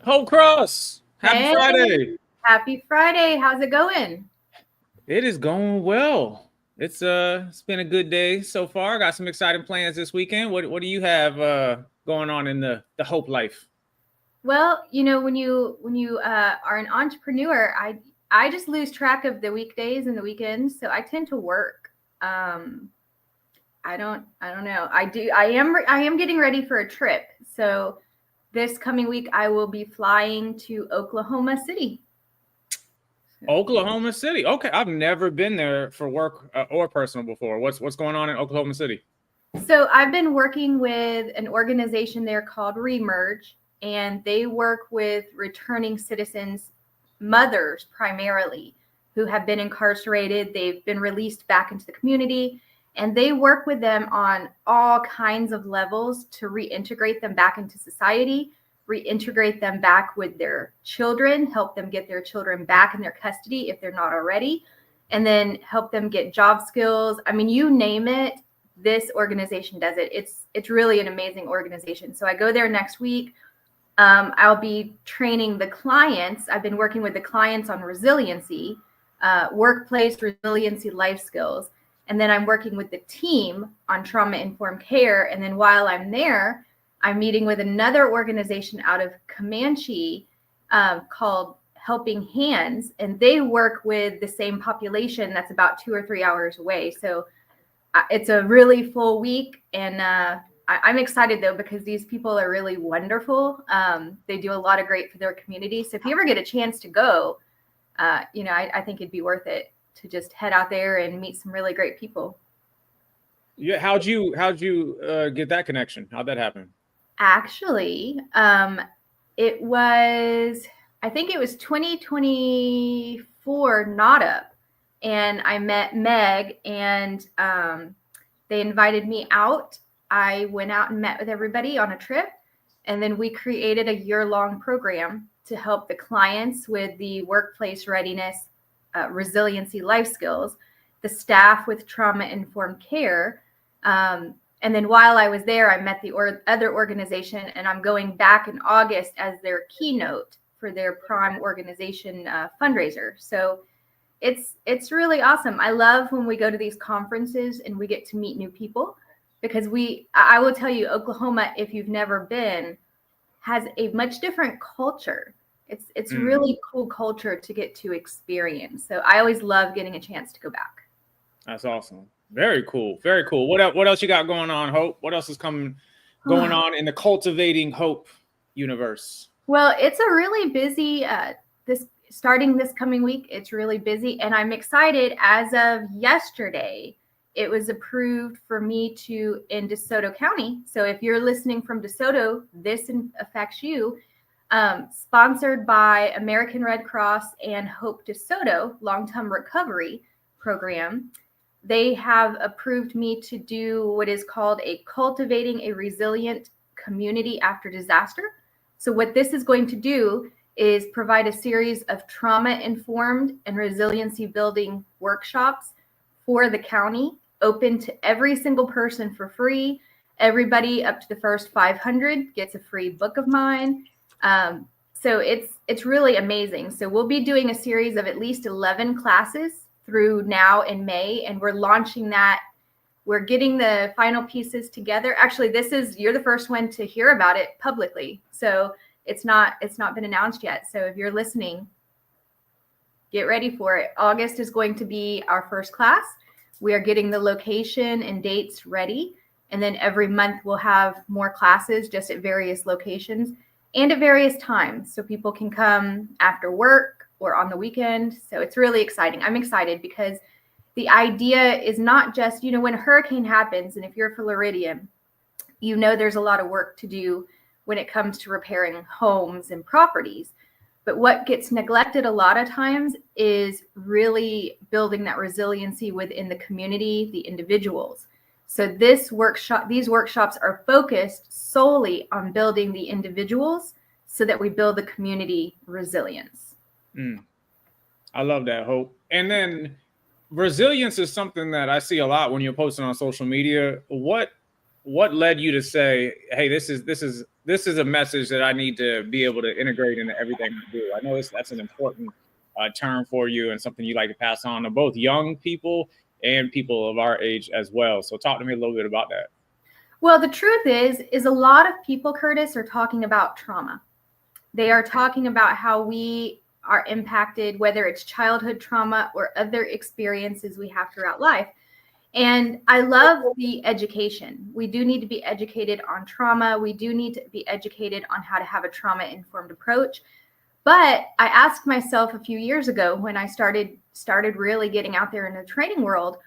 Whole Cross. Happy Hey, Friday. happy Friday. How's it going? It is going well. It's been a good day so far. Got some exciting plans this weekend. What do you have going on in the Hope life? Well, when you are an entrepreneur, I just lose track of the weekdays and the weekends, so I tend to work. Um, I don't know. I am getting ready for a trip. So this coming week I will be flying to Oklahoma City. Oklahoma City. Okay, I've never been there for work or personal before. What's going on in Oklahoma City? So I've been working with an organization there called Remerge, and they work with returning citizens, mothers primarily, who have been incarcerated. They've been released back into the community, and they work with them on all kinds of levels to reintegrate them back into society, reintegrate them back with their children, help them get their children back in their custody if they're not already, and then help them get job skills. I mean, you name it, this organization does it. It's really an amazing organization. So I go there next week. I'll be training the clients. I've been working with the clients on resiliency, workplace resiliency, life skills, and then I'm working with the team on trauma informed care. And then while I'm there, I'm meeting with another organization out of Comanche called Helping Hands, and they work with the same population that's about 2 or 3 hours away. So it's a really full week, and I'm excited though because these people are really wonderful. They do a lot of great for their community. So if you ever get a chance to go, I think it'd be worth it to just head out there and meet some really great people. Yeah, how'd you get that connection? How'd that happen? Actually, it was, I think it was 2024 Not Up, and I met Meg, and they invited me out. I went out and met with everybody on a trip, and then we created a year-long program to help the clients with the workplace readiness, resiliency, life skills, the staff with trauma-informed care. And then while I was there, I met the other organization, and I'm going back in August as their keynote for their prime organization fundraiser. So it's really awesome. I love when we go to these conferences and we get to meet new people, because I will tell you, Oklahoma, if you've never been, has a much different culture. It's really cool culture to get to experience. So I always love getting a chance to go back. That's awesome. Very cool. Very cool. What else you got going on, Hope? What else is going on in the cultivating hope universe? Well, it's a really busy this starting this coming week. It's really busy, and I'm excited. As of yesterday, it was approved for me to in DeSoto County. So if you're listening from DeSoto, this affects you. Sponsored by American Red Cross and Hope DeSoto Long-Term Recovery Program. They have approved me to do what is called a cultivating a resilient community after disaster. So what this is going to do is provide a series of trauma-informed and resiliency building workshops for the county, open to every single person for free. Everybody up to the first 500 gets a free book of mine. So it's really amazing. So we'll be doing a series of at least 11 classes through now in May, and we're launching that. We're getting the final pieces together. Actually, you're the first one to hear about it publicly. So it's not been announced yet. So if you're listening, get ready for it. August is going to be our first class. We are getting the location and dates ready. And then every month we'll have more classes just at various locations and at various times. So people can come after work or on the weekend. So it's really exciting. I'm excited because the idea is not just, when a hurricane happens, and if you're Floridian, there's a lot of work to do when it comes to repairing homes and properties. But what gets neglected a lot of times is really building that resiliency within the community, the individuals. So these workshops are focused solely on building the individuals so that we build the community resilience. I love that, Hope. And then resilience is something that I see a lot when you're posting on social media. What led you to say, "Hey, this is this is a message that I need to be able to integrate into everything I do. I know that's an important term for you and something you like to pass on to both young people and people of our age as well. So talk to me a little bit about that. Well, the truth is a lot of people, Curtis, are talking about trauma. They are talking about how we are impacted, whether it's childhood trauma or other experiences we have throughout life. And I love the education. We do need to be educated on trauma. We do need to be educated on how to have a trauma-informed approach. But I asked myself a few years ago when I started really getting out there in the training world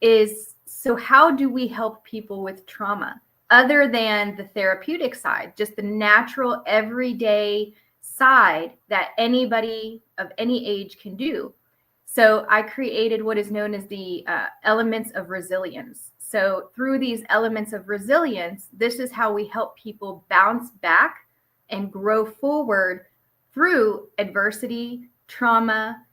is, so how do we help people with trauma other than the therapeutic side, just the natural everyday side that anybody of any age can do? So I created what is known as the elements of resilience. So through these elements of resilience, this is how we help people bounce back and grow forward through adversity, trauma,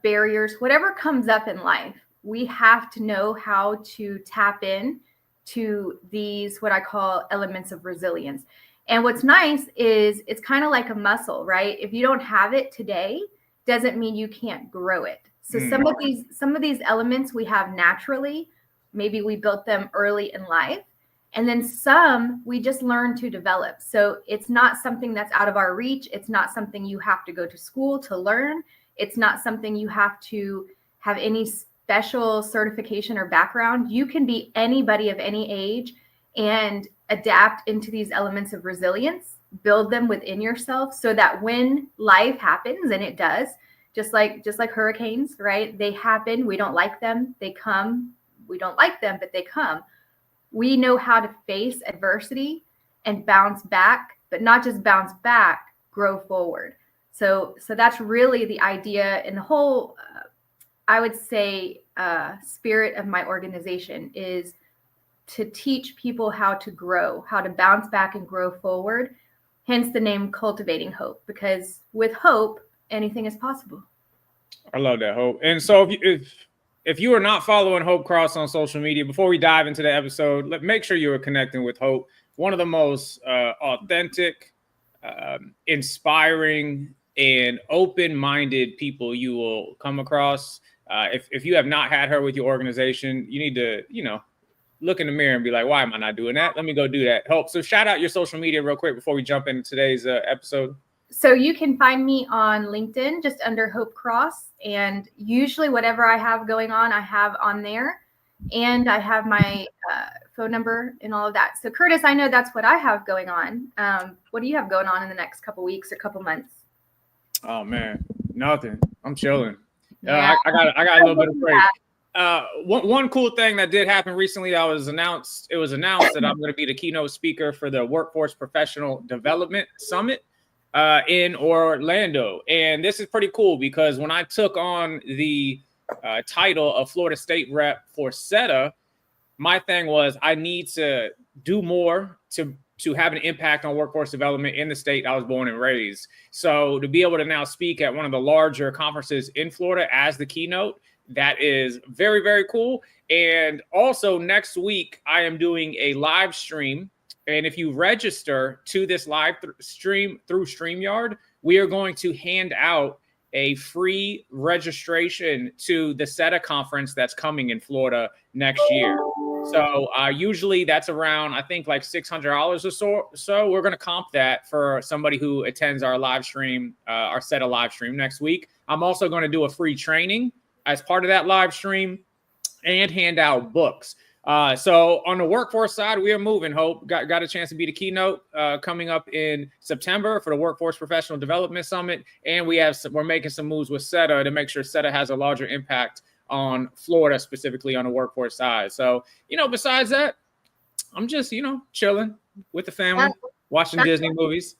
barriers, whatever comes up in life. We have to know how to tap in to these, what I call elements of resilience. And what's nice is it's kind of like a muscle, right? If you don't have it today, doesn't mean you can't grow it. So some of these elements we have naturally, maybe we built them early in life, and then some we just learn to develop. So it's not something that's out of our reach. It's not something you have to go to school to learn. It's not something you have to have any special certification or background. You can be anybody of any age and adapt into these elements of resilience, build them within yourself so that when life happens, and it does, just like hurricanes, right? They happen. We don't like them. They come. We don't like them, but they come. We know how to face adversity and bounce back, but not just bounce back, grow forward. So that's really the idea and the whole, I would say, spirit of my organization is to teach people how to grow, how to bounce back and grow forward. Hence the name Cultivating Hope, because with hope, anything is possible. I love that, Hope. And so if you are not following Hope Cross on social media, before we dive into the episode, make sure you are connecting with Hope. One of the most authentic, inspiring, and open-minded people you will come across. If you have not had her with your organization, you need to, look in the mirror and be like, why am I not doing that? Let me go do that. Hope. So shout out your social media real quick before we jump into today's episode. So you can find me on LinkedIn, just under Hope Cross. And usually whatever I have going on, I have on there. And I have my phone number and all of that. So Curtis, I know that's what I have going on. What do you have going on in the next couple weeks or couple months? Oh man, nothing. I'm chilling. I got a little bit of break. One cool thing that did happen recently, it was announced that I'm going to be the keynote speaker for the Workforce Professional Development Summit in Orlando. And this is pretty cool because when I took on the title of Florida State Rep for C.A.P.E, my thing was I need to do more to have an impact on workforce development in the state I was born and raised. So to be able to now speak at one of the larger conferences in Florida as the keynote, that is very, very cool. And also next week, I am doing a live stream. And if you register to this live stream through StreamYard, we are going to hand out a free registration to the C.A.P.E conference that's coming in Florida next year. So usually that's around, I think, like $600 or so. We're going to comp that for somebody who attends our live stream, our C.A.P.E live stream next week. I'm also going to do a free training as part of that live stream and hand out books. So on the workforce side, we are moving, Hope. Got a chance to be the keynote coming up in September for the Workforce Professional Development Summit. And we're making some moves with C.A.P.E to make sure C.A.P.E has a larger impact on Florida, specifically on the workforce side. So, besides that, I'm just, chilling with the family, watching Disney movies,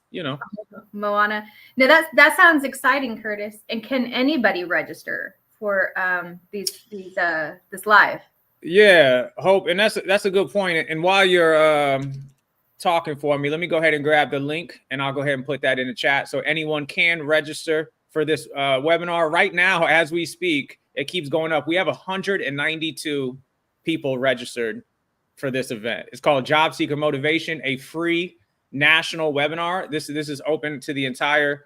Moana. No, that sounds exciting, Curtis. And can anybody register for this live? Yeah, Hope, and that's a good point. And while you're talking for me, let me go ahead and grab the link, and I'll go ahead and put that in the chat so anyone can register for this webinar right now as we speak. It keeps going up. We have 192 people registered for this event. It's called Job Seeker Motivation, a free national webinar. This is open to the entire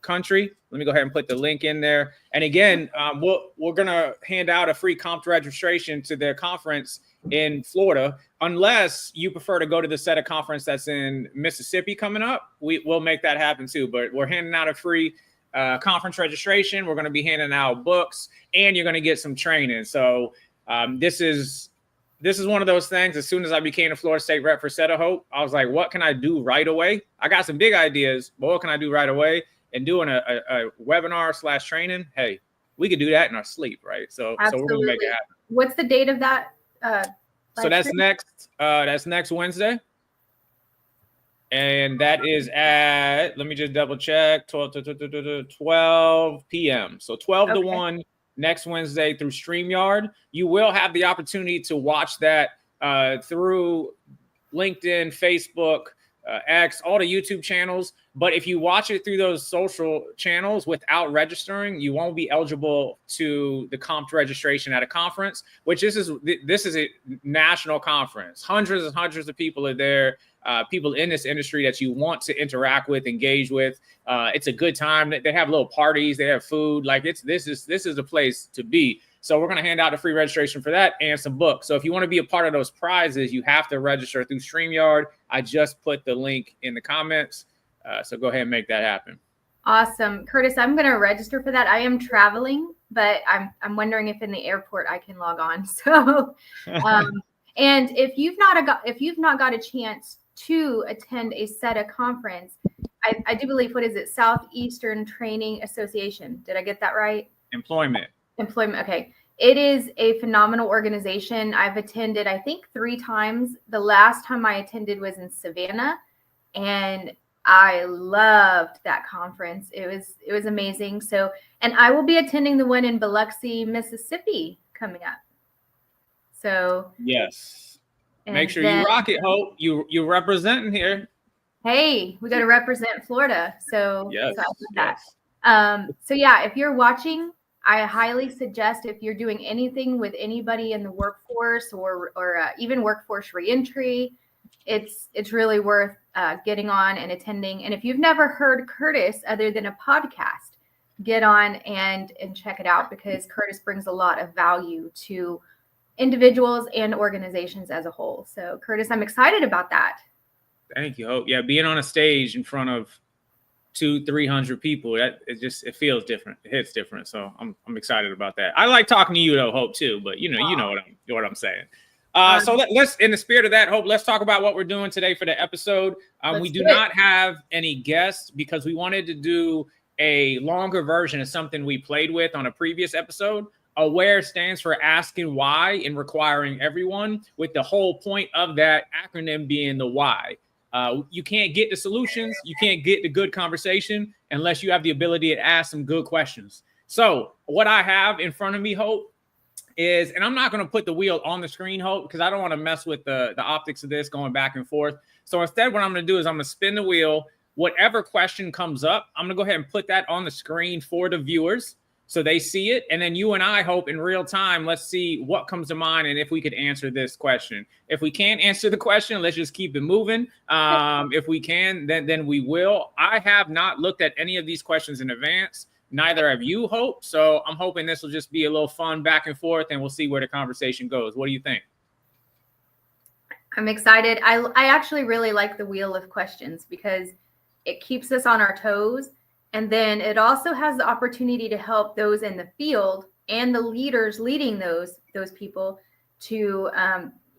country. Let me go ahead and put the link in there. And again, we're gonna hand out a free comp registration to their conference in Florida. Unless you prefer to go to the C.A.P.E conference that's in Mississippi coming up, we'll make that happen too. But we're handing out a free conference registration. We're going to be handing out books, and you're going to get some training. So this is one of those things. As soon as I became a Florida State rep for C.A.P.E, I was like, what can I do right away? I got some big ideas, but what can I do right away? And doing a webinar / training, hey, we could do that in our sleep, right? So we're going to make it happen. What's the date of that? So that's next Wednesday. And that is at, let me just double check, 12 p.m. So 12 to 1 next Wednesday through StreamYard. You will have the opportunity to watch that through LinkedIn, Facebook, X, all the YouTube channels. But if you watch it through those social channels without registering, you won't be eligible to the comp registration at a conference, which this is a national conference. Hundreds and hundreds of people are there. People in this industry that you want to interact with, engage with. It's a good time. They have little parties. They have food. Like this is the place to be. So we're going to hand out a free registration for that and some books. So if you want to be a part of those prizes, you have to register through StreamYard. I just put the link in the comments. So go ahead and make that happen. Awesome. Curtis, I'm going to register for that. I am traveling, but I'm wondering if in the airport I can log on. So, and if you've not got a chance to attend a C.A.P.E conference, I do believe, what is it? Southeastern Training Association. Did I get that right? Employment. Okay. It is a phenomenal organization. I've attended, I think, 3 times. The last time I attended was in Savannah, and I loved that conference. It was amazing. So, and I will be attending the one in Biloxi, Mississippi coming up. So yes, make sure you rock it, Hope. You're representing here. Hey, we got to represent Florida. So yes, so I love that. So yeah, if you're watching, I highly suggest, if you're doing anything with anybody in the workforce or even workforce reentry, it's really worth getting on and attending. And if you've never heard Curtis other than a podcast, get on and check it out, because Curtis brings a lot of value to individuals and organizations as a whole. So Curtis, I'm excited about that. Thank you, Hope. Yeah, being on a stage in front of 200-300 people, it feels different. It hits different. So I'm excited about that. I like talking to you though, Hope, too. But you know what I'm saying. So let's, in the spirit of that, Hope, let's talk about what we're doing today for the episode. We do not have any guests because we wanted to do a longer version of something we played with on a previous episode. AWARE stands for asking why and requiring everyone, with the whole point of that acronym being the why. You can't get the solutions, you can't get the good conversation unless you have the ability to ask some good questions. So what I have in front of me, Hope, is, and I'm not going to put the wheel on the screen, Hope, because I don't want to mess with the optics of this going back and forth. So instead, what I'm going to do is I'm going to spin the wheel. Whatever question comes up, I'm going to go ahead and put that on the screen for the viewers so they see it. And then you and I, Hope, in real time, let's see what comes to mind and if we could answer this question. If we can't answer the question, let's just keep it moving. If we can, then we will. I have not looked at any of these questions in advance. Neither have you, Hope. So I'm hoping this will just be a little fun back and forth, and we'll see where the conversation goes. What do you think? I'm excited. I actually really like the wheel of questions because it keeps us on our toes. And then it also has the opportunity to help those in the field and the leaders leading those people to,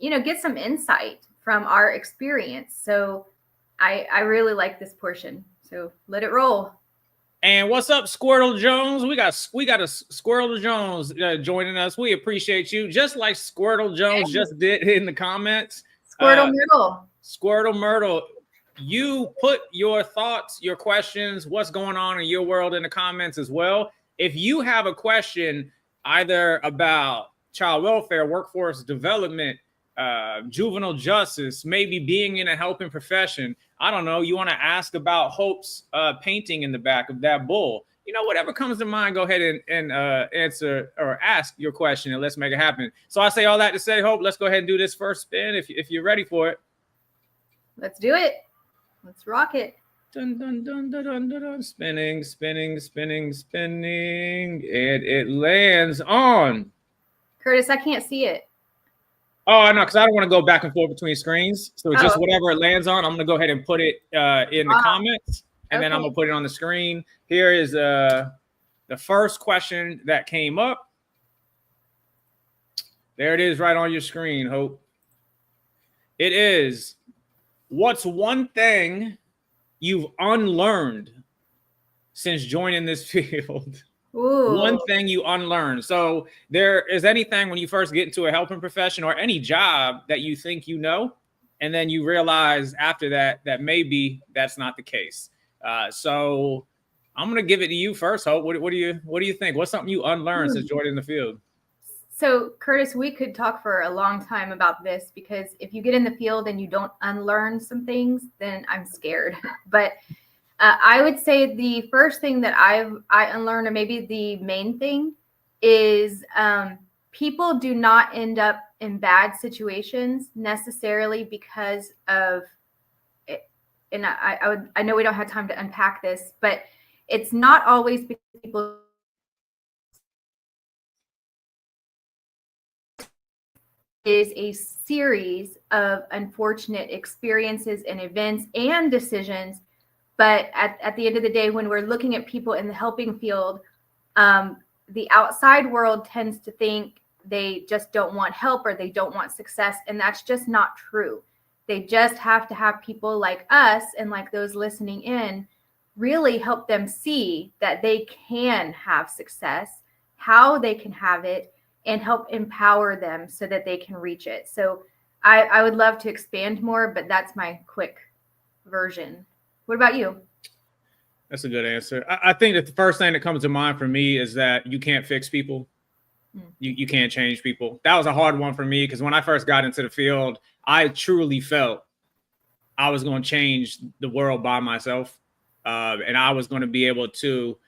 get some insight from our experience. So I really like this portion. So let it roll. And what's up, Squirtle Jones? We got a Squirtle Jones joining us. We appreciate you, just like Squirtle Jones just did in the comments. Squirtle Myrtle. Squirtle Myrtle. You put your thoughts, your questions, what's going on in your world in the comments as well. If you have a question either about child welfare, workforce development, juvenile justice, maybe being in a helping profession, I don't know, you want to ask about Hope's painting in the back of that bull, whatever comes to mind, go ahead and answer or ask your question, and let's make it happen. So I say all that to say, Hope, let's go ahead and do this first spin if you're ready for it. Let's do it. Let's rock it. Dun, dun, dun, dun, dun, dun, dun. Spinning, spinning, spinning, spinning. And it lands on. Curtis, I can't see it. Oh, no, because I don't want to go back and forth between screens. So just okay. whatever it lands on, I'm going to go ahead and put it in the comments. And then I'm going to put it on the screen. Here is the first question that came up. There it is right on your screen, Hope. It is, what's one thing you've unlearned since joining this field? Ooh. One thing you unlearned. So there is anything when you first get into a helping profession or any job that you think you know, and then you realize after that maybe that's not the case. So I'm gonna give it to you first, Hope. What do you think? What's something you unlearned since joining the field? So Curtis, we could talk for a long time about this, because if you get in the field and you don't unlearn some things, then I'm scared. But I would say the first thing that I unlearned, or maybe the main thing, is people do not end up in bad situations necessarily because of it. And I know we don't have time to unpack this, but it's not always because people is a series of unfortunate experiences and events and decisions. But at the end of the day, when we're looking at people in the helping field, the outside world tends to think they just don't want help or they don't want success. And that's just not true. They just have to have people like us and like those listening in really help them see that they can have success, how they can have it, and help empower them so that they can reach it. So I would love to expand more, but that's my quick version. What about you? That's a good answer. I think that the first thing that comes to mind for me is that you can't fix people. You can't change people. That was a hard one for me, because when I first got into the field, I truly felt I was going to change the world by myself. And I was going to be able to,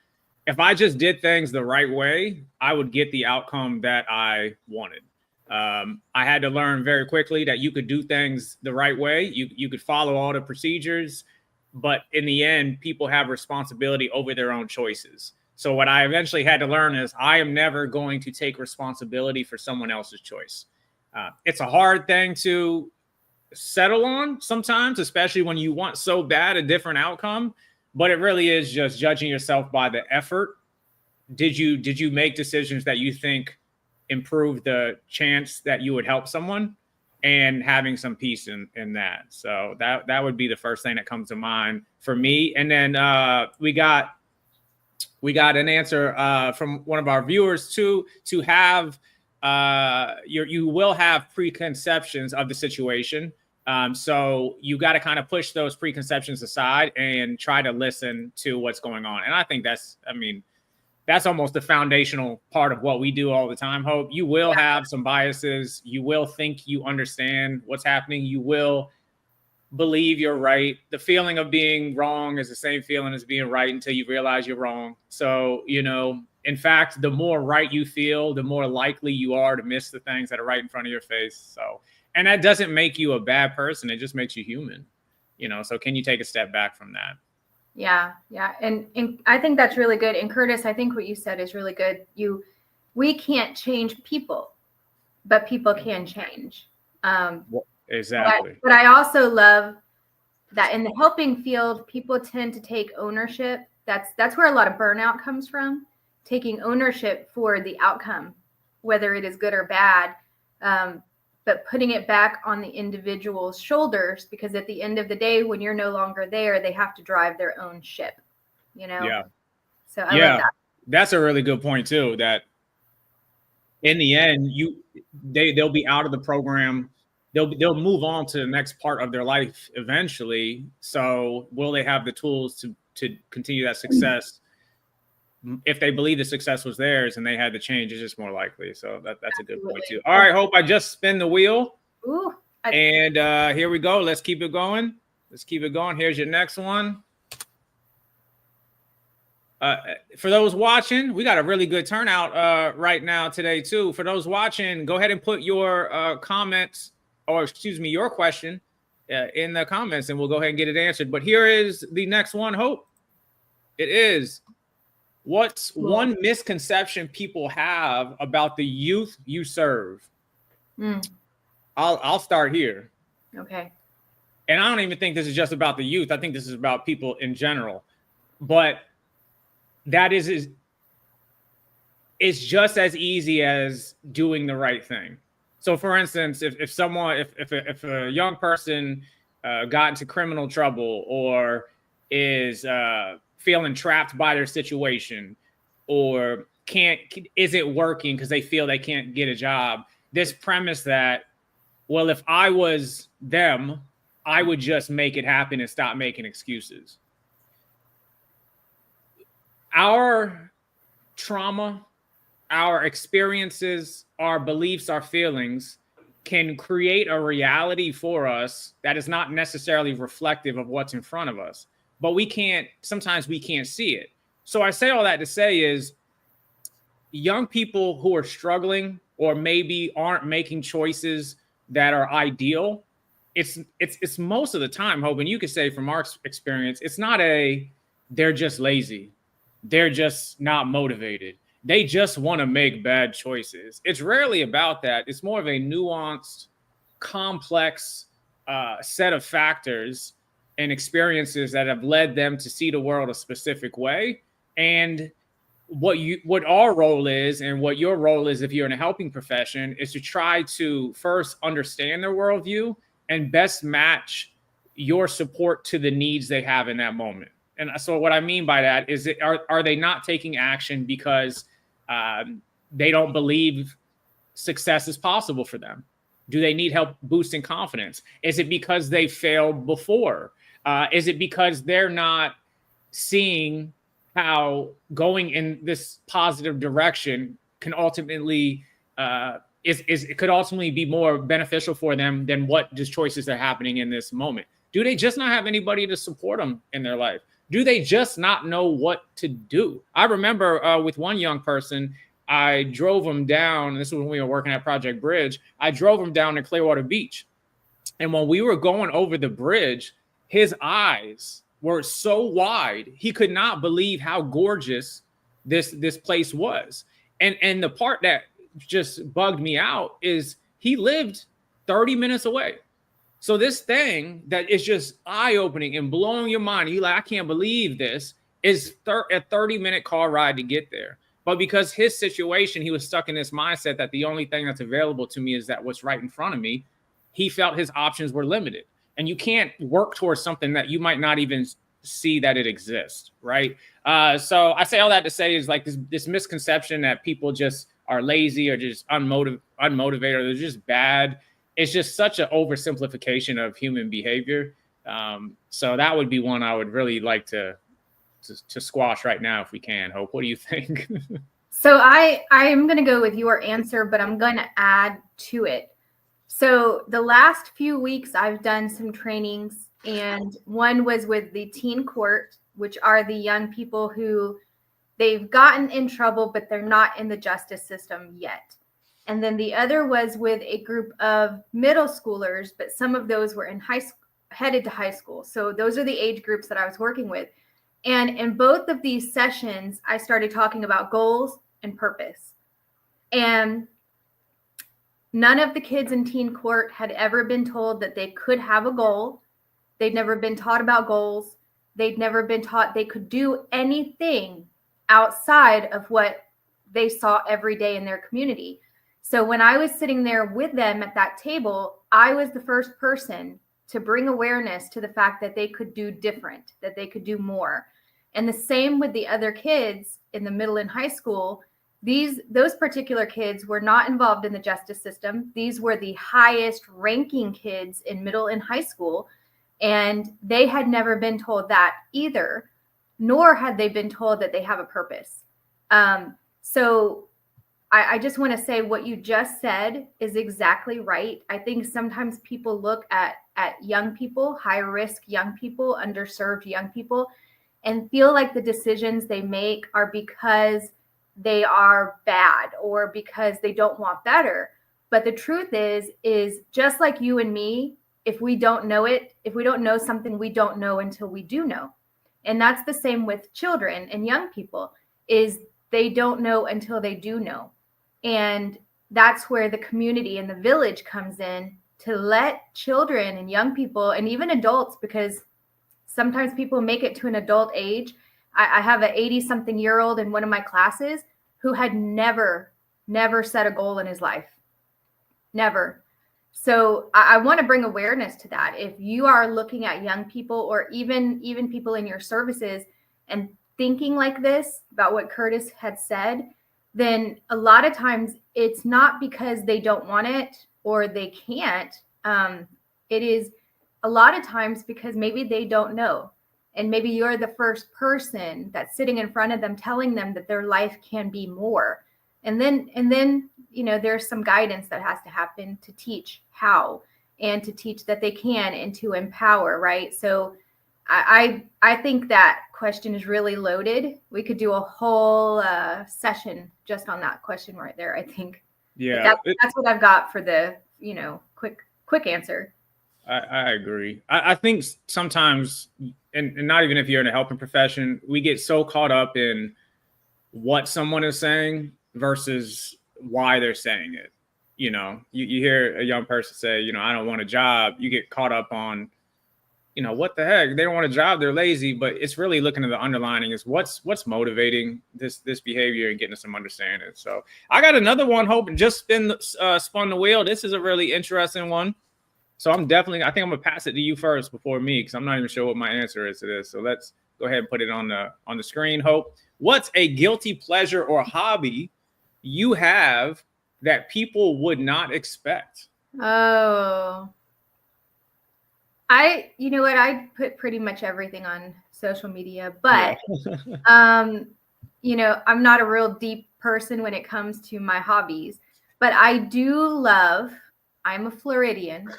if I just did things the right way, I would get the outcome that I wanted. I had to learn very quickly that you could do things the right way. You could follow all the procedures, but in the end, people have responsibility over their own choices. So what I eventually had to learn is I am never going to take responsibility for someone else's choice. It's a hard thing to settle on sometimes, especially when you want so bad a different outcome. But it really is just judging yourself by the effort. Did you make decisions that you think improved the chance that you would help someone, and having some peace in that? So that would be the first thing that comes to mind for me. And then we got an answer from one of our viewers to have you will have preconceptions of the situation. So you got to kind of push those preconceptions aside and try to listen to what's going on. And I think that's almost the foundational part of what we do all the time, Hope. You will have some biases. You will think you understand what's happening. You will believe you're right. The feeling of being wrong is the same feeling as being right until you realize you're wrong. So, in fact, the more right you feel, the more likely you are to miss the things that are right in front of your face. So, and that doesn't make you a bad person. It just makes you human, so can you take a step back from that? Yeah. And I think that's really good. And Curtis, I think what you said is really good. We can't change people, but people can change. Exactly. But I also love that in the helping field, people tend to take ownership. That's where a lot of burnout comes from, taking ownership for the outcome, whether it is good or bad, but putting it back on the individual's shoulders, because at the end of the day, when you're no longer there, they have to drive their own ship, Yeah. So I love that. That's a really good point too, that in the end, they'll be out of the program. They'll move on to the next part of their life eventually. So will they have the tools to continue that success? If they believe the success was theirs and they had to change, it's just more likely. So that's a good point too. All right, Hope, I just spin the wheel. Ooh, and here we go. Let's keep it going. Here's your next one. For those watching, we got a really good turnout right now today too. For those watching, go ahead and put your comments, or excuse me, your question in the comments, and we'll go ahead and get it answered. But here is the next one, Hope. It is, what's one misconception people have about the youth you serve? I'll start here. Okay. And I don't even think this is just about the youth. I think this is about people in general. But that is it's just as easy as doing the right thing. So, for instance, if a young person got into criminal trouble or is feeling trapped by their situation or isn't working because they feel they can't get a job, this premise that, well, if I was them, I would just make it happen and stop making excuses. Our trauma, our experiences, our beliefs, our feelings can create a reality for us that is not necessarily reflective of what's in front of us. But sometimes we can't see it. So I say all that to say is, young people who are struggling or maybe aren't making choices that are ideal, it's most of the time, Hope, and you could say from our experience, it's not they're just lazy, they're just not motivated, they just want to make bad choices. It's rarely about that. It's more of a nuanced, complex set of factors and experiences that have led them to see the world a specific way. And what our role is, and what your role is if you're in a helping profession, is to try to first understand their worldview and best match your support to the needs they have in that moment. And so what I mean by that is, are they not taking action because they don't believe success is possible for them? Do they need help boosting confidence? Is it because they failed before? Is it because they're not seeing how going in this positive direction can ultimately it could ultimately be more beneficial for them than what just choices are happening in this moment? Do they just not have anybody to support them in their life? Do they just not know what to do? I remember with one young person, I drove him down. This was when we were working at Project Bridge. I drove him down to Clearwater Beach. And when we were going over the bridge, his eyes were so wide, he could not believe how gorgeous this place was. And the part that just bugged me out is he lived 30 minutes away. So this thing that is just eye-opening and blowing your mind, you're like, I can't believe this, is a 30-minute car ride to get there. But because his situation, he was stuck in this mindset that the only thing that's available to me is that what's right in front of me, he felt his options were limited. And you can't work towards something that you might not even see that it exists, right? So I say all that to say is, like, this misconception that people just are lazy or just unmotivated or they're just bad. It's just such an oversimplification of human behavior. So that would be one I would really like to squash right now if we can. Hope, what do you think? So I'm going to go with your answer, but I'm going to add to it. So the last few weeks I've done some trainings, and one was with the teen court, which are the young people who they've gotten in trouble, but they're not in the justice system yet. And then the other was with a group of middle schoolers, but some of those were in headed to high school. So those are the age groups that I was working with. And in both of these sessions, I started talking about goals and purpose. And none of the kids in teen court had ever been told that they could have a goal. They'd never been taught about goals. They'd never been taught they could do anything outside of what they saw every day in their community. So when I was sitting there with them at that table, I was the first person to bring awareness to the fact that they could do different, that they could do more. And the same with the other kids in the middle and high school. Those particular kids were not involved in the justice system. These were the highest ranking kids in middle and high school. And they had never been told that either, nor had they been told that they have a purpose. So I just want to say what you just said is exactly right. I think sometimes people look at young people, high risk young people, underserved young people, and feel like the decisions they make are because they are bad or because they don't want better. But the truth is just like you and me, if we don't know it, if we don't know something, we don't know until we do know. And that's the same with children and young people, is they don't know until they do know. And that's where the community and the village comes in, to let children and young people and even adults, because sometimes people make it to an adult age. I have an 80-something-year-old in one of my classes who had never set a goal in his life. Never. So I want to bring awareness to that. If you are looking at young people, or even people in your services, and thinking like this about what Curtis had said, then a lot of times it's not because they don't want it or they can't. It is a lot of times because maybe they don't know. And maybe you're the first person that's sitting in front of them telling them that their life can be more. And then, you know, there's some guidance that has to happen to teach how, and to teach that they can, and to empower, right? So I think that question is really loaded. We could do a whole session just on that question right there, I think. Yeah. That's what I've got for the, you know, quick answer. I agree. I think sometimes, and not even if you're in a helping profession, we get so caught up in what someone is saying versus why they're saying it. You know, you hear a young person say, you know, I don't want a job. You get caught up on, you know, what the heck? They don't want a job. They're lazy. But it's really looking at the underlining is what's motivating this behavior and getting some understanding. So I got another one. Hope just spun the wheel. This is a really interesting one. So I think I'm gonna pass it to you first before me, because I'm not even sure what my answer is to this. So let's go ahead and put it on the screen. Hope, what's a guilty pleasure or hobby you have that people would not expect? Oh, you know what? I put pretty much everything on social media, but yeah. You know, I'm not a real deep person when it comes to my hobbies, but I do love. I'm a Floridian,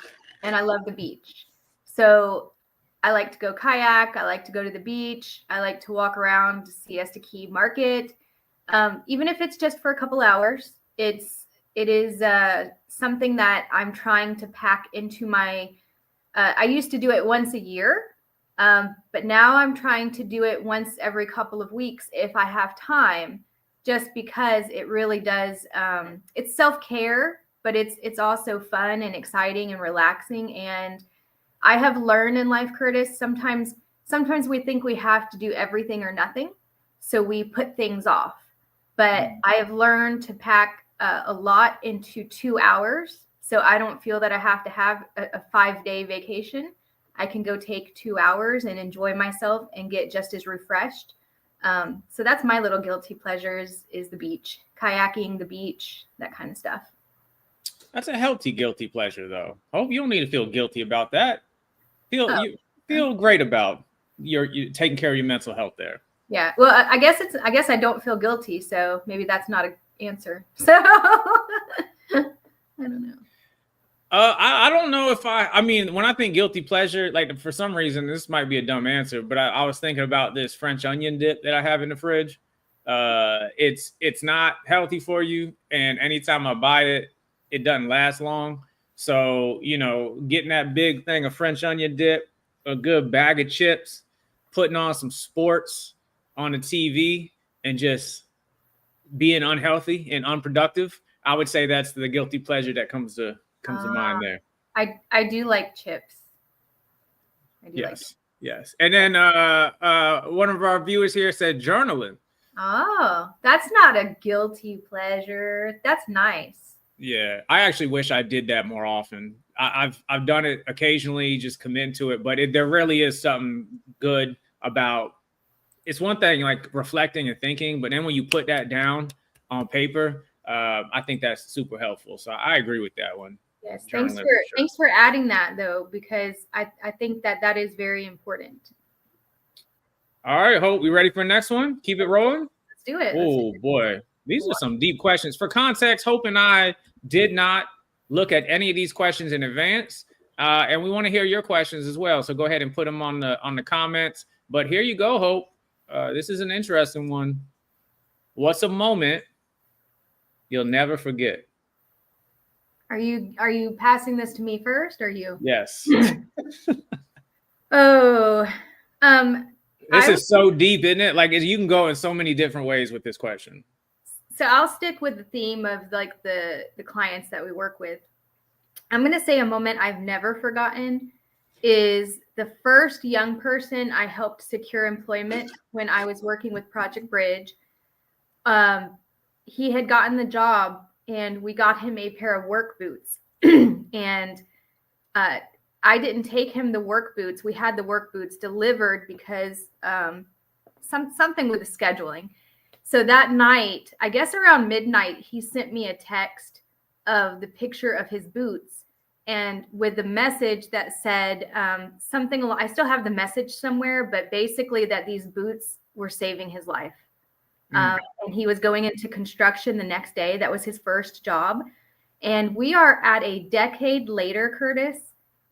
and I love the beach. So I like to go kayak. I like to go to the beach. I like to walk around C.A.P.E Market. Even if it's just for a couple hours, it is something that I'm trying to pack into my. I used to do it once a year, but now I'm trying to do it once every couple of weeks if I have time, just because it really does. It's self-care, but it's also fun and exciting and relaxing. And I have learned in life, Curtis, sometimes we think we have to do everything or nothing, so we put things off. But I have learned to pack a lot into 2 hours, so I don't feel that I have to have a 5-day vacation. I can go take 2 hours and enjoy myself and get just as refreshed. So that's my little guilty pleasures, is the beach, kayaking, the beach, that kind of stuff. That's a healthy guilty pleasure, though. Hope you don't need to feel guilty about that. You feel great about your taking care of your mental health there. Yeah. Well, I guess I don't feel guilty, so maybe that's not an answer. So I don't know. I don't know if I mean, when I think guilty pleasure, like, for some reason, this might be a dumb answer, but I was thinking about this French onion dip that I have in the fridge. It's not healthy for you, and anytime I buy it, it doesn't last long. So, you know, getting that big thing of French onion dip, a good bag of chips, putting on some sports on the TV, and just being unhealthy and unproductive, I would say that's the guilty pleasure that comes to mind there. I do like chips. Yes. And then one of our viewers here said journaling. Oh, that's not a guilty pleasure. That's nice. Yeah, I actually wish I did that more often. I've done it occasionally, just commit to it, but there really is something good about. It's one thing like reflecting and thinking, but then when you put that down on paper, I think that's super helpful. So I agree with that one. Yes, thanks for adding that, though, because I think that is very important. All right, Hope, we ready for the next one? Keep it rolling. Let's do it. Oh boy, these are some deep questions. For context, Hope and I did not look at any of these questions in advance, and we want to hear your questions as well. So go ahead and put them on the comments. But here you go, Hope. This is an interesting one. What's a moment you'll never forget? Are you passing this to me first, or you? Yes. Oh, This is so deep, isn't it? Like, you can go in so many different ways with this question. So I'll stick with the theme of like the clients that we work with. I'm going to say a moment I've never forgotten is the first young person I helped secure employment when I was working with Project Bridge. He had gotten the job and we got him a pair of work boots. And I didn't take him the work boots. We had the work boots delivered because something with the scheduling. So that night, I guess around midnight, he sent me a text of the picture of his boots and with the message that said something. I still have the message somewhere, but basically that these boots were saving his life. And he was going into construction the next day. That was his first job. And we are at a decade later, Curtis.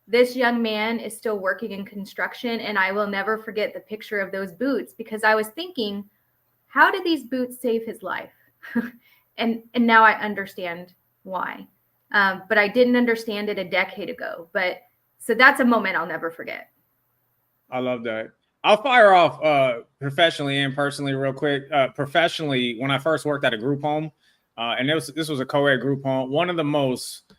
This young man is still working in construction. And I will never forget the picture of those boots because I was thinking, how did these boots save his life? and now I understand why. But I didn't understand it a decade ago. But so that's a moment I'll never forget. I love that. I'll fire off professionally and personally real quick. Professionally, when I first worked at a group home, and this was a co-ed group home, one of the most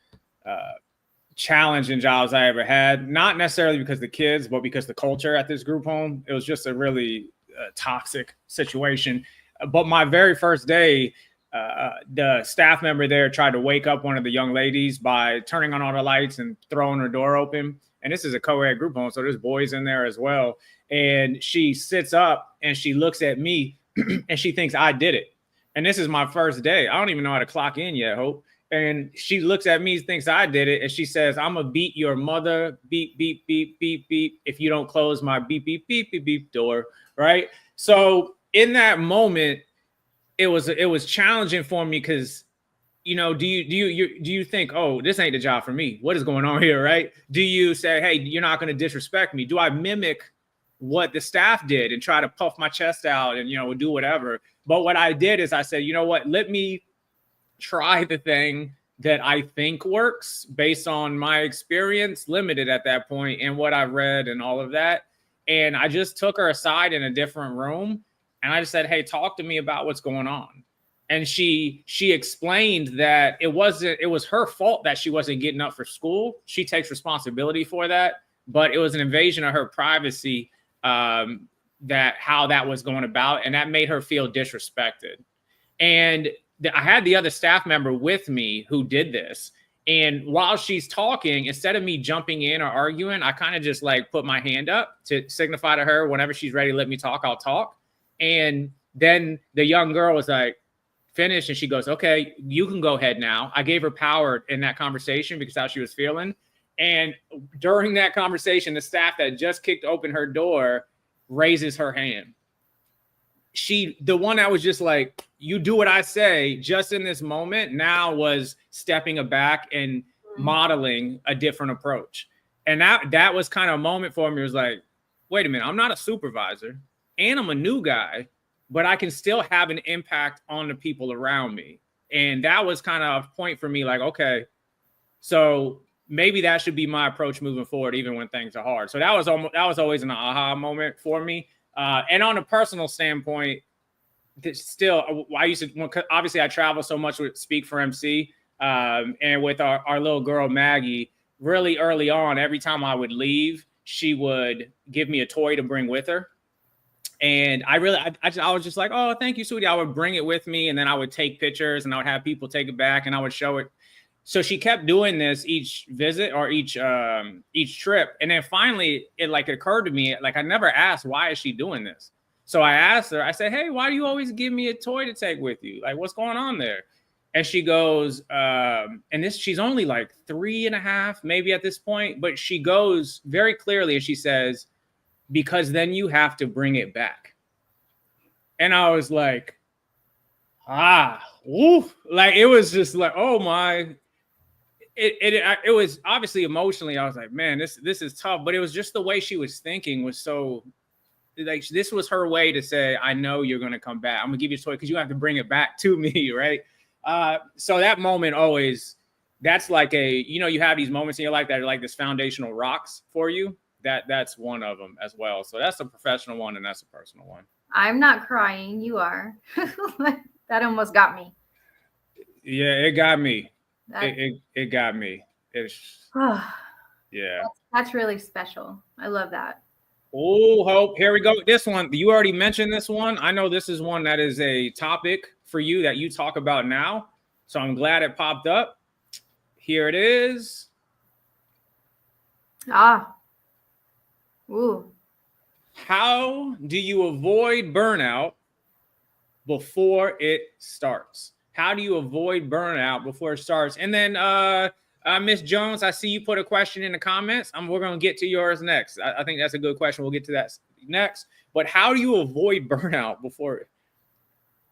challenging jobs I ever had, not necessarily because of the kids, but because the culture at this group home, it was just a really toxic situation. But my very first day, the staff member there tried to wake up one of the young ladies by turning on all the lights and throwing her door open. And this is a co-ed group home, so there's boys in there as well. And she sits up and she looks at me and she thinks I did it. And this is my first day. I don't even know how to clock in yet, Hope. And she looks at me, thinks I did it. And she says, I'm going to beat your mother, beep, beep, beep, beep, beep, if you don't close my beep, beep, beep, beep, beep door. Right. So in that moment, it was challenging for me because, you know, do you think, oh, this ain't the job for me? What is going on here? Right. Do you say, hey, you're not going to disrespect me? Do I mimic what the staff did and try to puff my chest out and, you know, do whatever? But what I did is I said, you know what, let me try the thing that I think works based on my experience, limited at that point, and what I've read and all of that. And I just took her aside in a different room and I just said, hey, talk to me about what's going on. And she explained that it was her fault that she wasn't getting up for school. She takes responsibility for that, but it was an invasion of her privacy, that how that was going about. And that made her feel disrespected. And I had the other staff member with me who did this. And while she's talking, instead of me jumping in or arguing, I kind of just like put my hand up to signify to her whenever she's ready to let me talk, I'll talk. And then the young girl was like, finish. And she goes, okay, you can go ahead now. I gave her power in that conversation because how she was feeling. And during that conversation, the staff that just kicked open her door raises her hand. The one that was just like, you do what I say just in this moment, now was stepping back and modeling a different approach. And that was kind of a moment for me. It was like, wait a minute, I'm not a supervisor and I'm a new guy, but I can still have an impact on the people around me. And that was kind of a point for me, like, okay, so maybe that should be my approach moving forward, even when things are hard. So that was always an aha moment for me. And on a personal standpoint, still, I used to, obviously I travel so much with Speak for MC, and with our little girl, Maggie, really early on, every time I would leave, she would give me a toy to bring with her. And I was just like, oh, thank you, sweetie. I would bring it with me and then I would take pictures and I would have people take it back and I would show it. So she kept doing this each visit or each trip. And then finally it occurred to me, like, I never asked, why is she doing this? So I asked her, I said, hey, why do you always give me a toy to take with you? Like, what's going on there? And she goes, she's only like 3.5, maybe at this point, but she goes very clearly and she says, because then you have to bring it back. And I was like, like, it was just like, oh my, it was obviously emotionally, I was like, man, this is tough, but it was just the way she was thinking was so, like, this was her way to say, I know you're going to come back. I'm gonna give you a toy because you have to bring it back to me. Right. So that moment always that's like you have these moments in your life that are like this foundational rocks for you. That's one of them as well. So that's a professional one and that's a personal one. I'm not crying. You are. That almost got me. Yeah, it got me. It got me. Yeah. That's really special. I love that. Oh, Hope, here we go. This one, you already mentioned this one. I know this is one that is a topic for you that you talk about now. So I'm glad it popped up. Here it is. Ooh. How do you avoid burnout before it starts? How do you avoid burnout before it starts? And then Miss Jones, I see you put a question in the comments. We're going to get to yours next. I think that's a good question. We'll get to that next. But how do you avoid burnout before?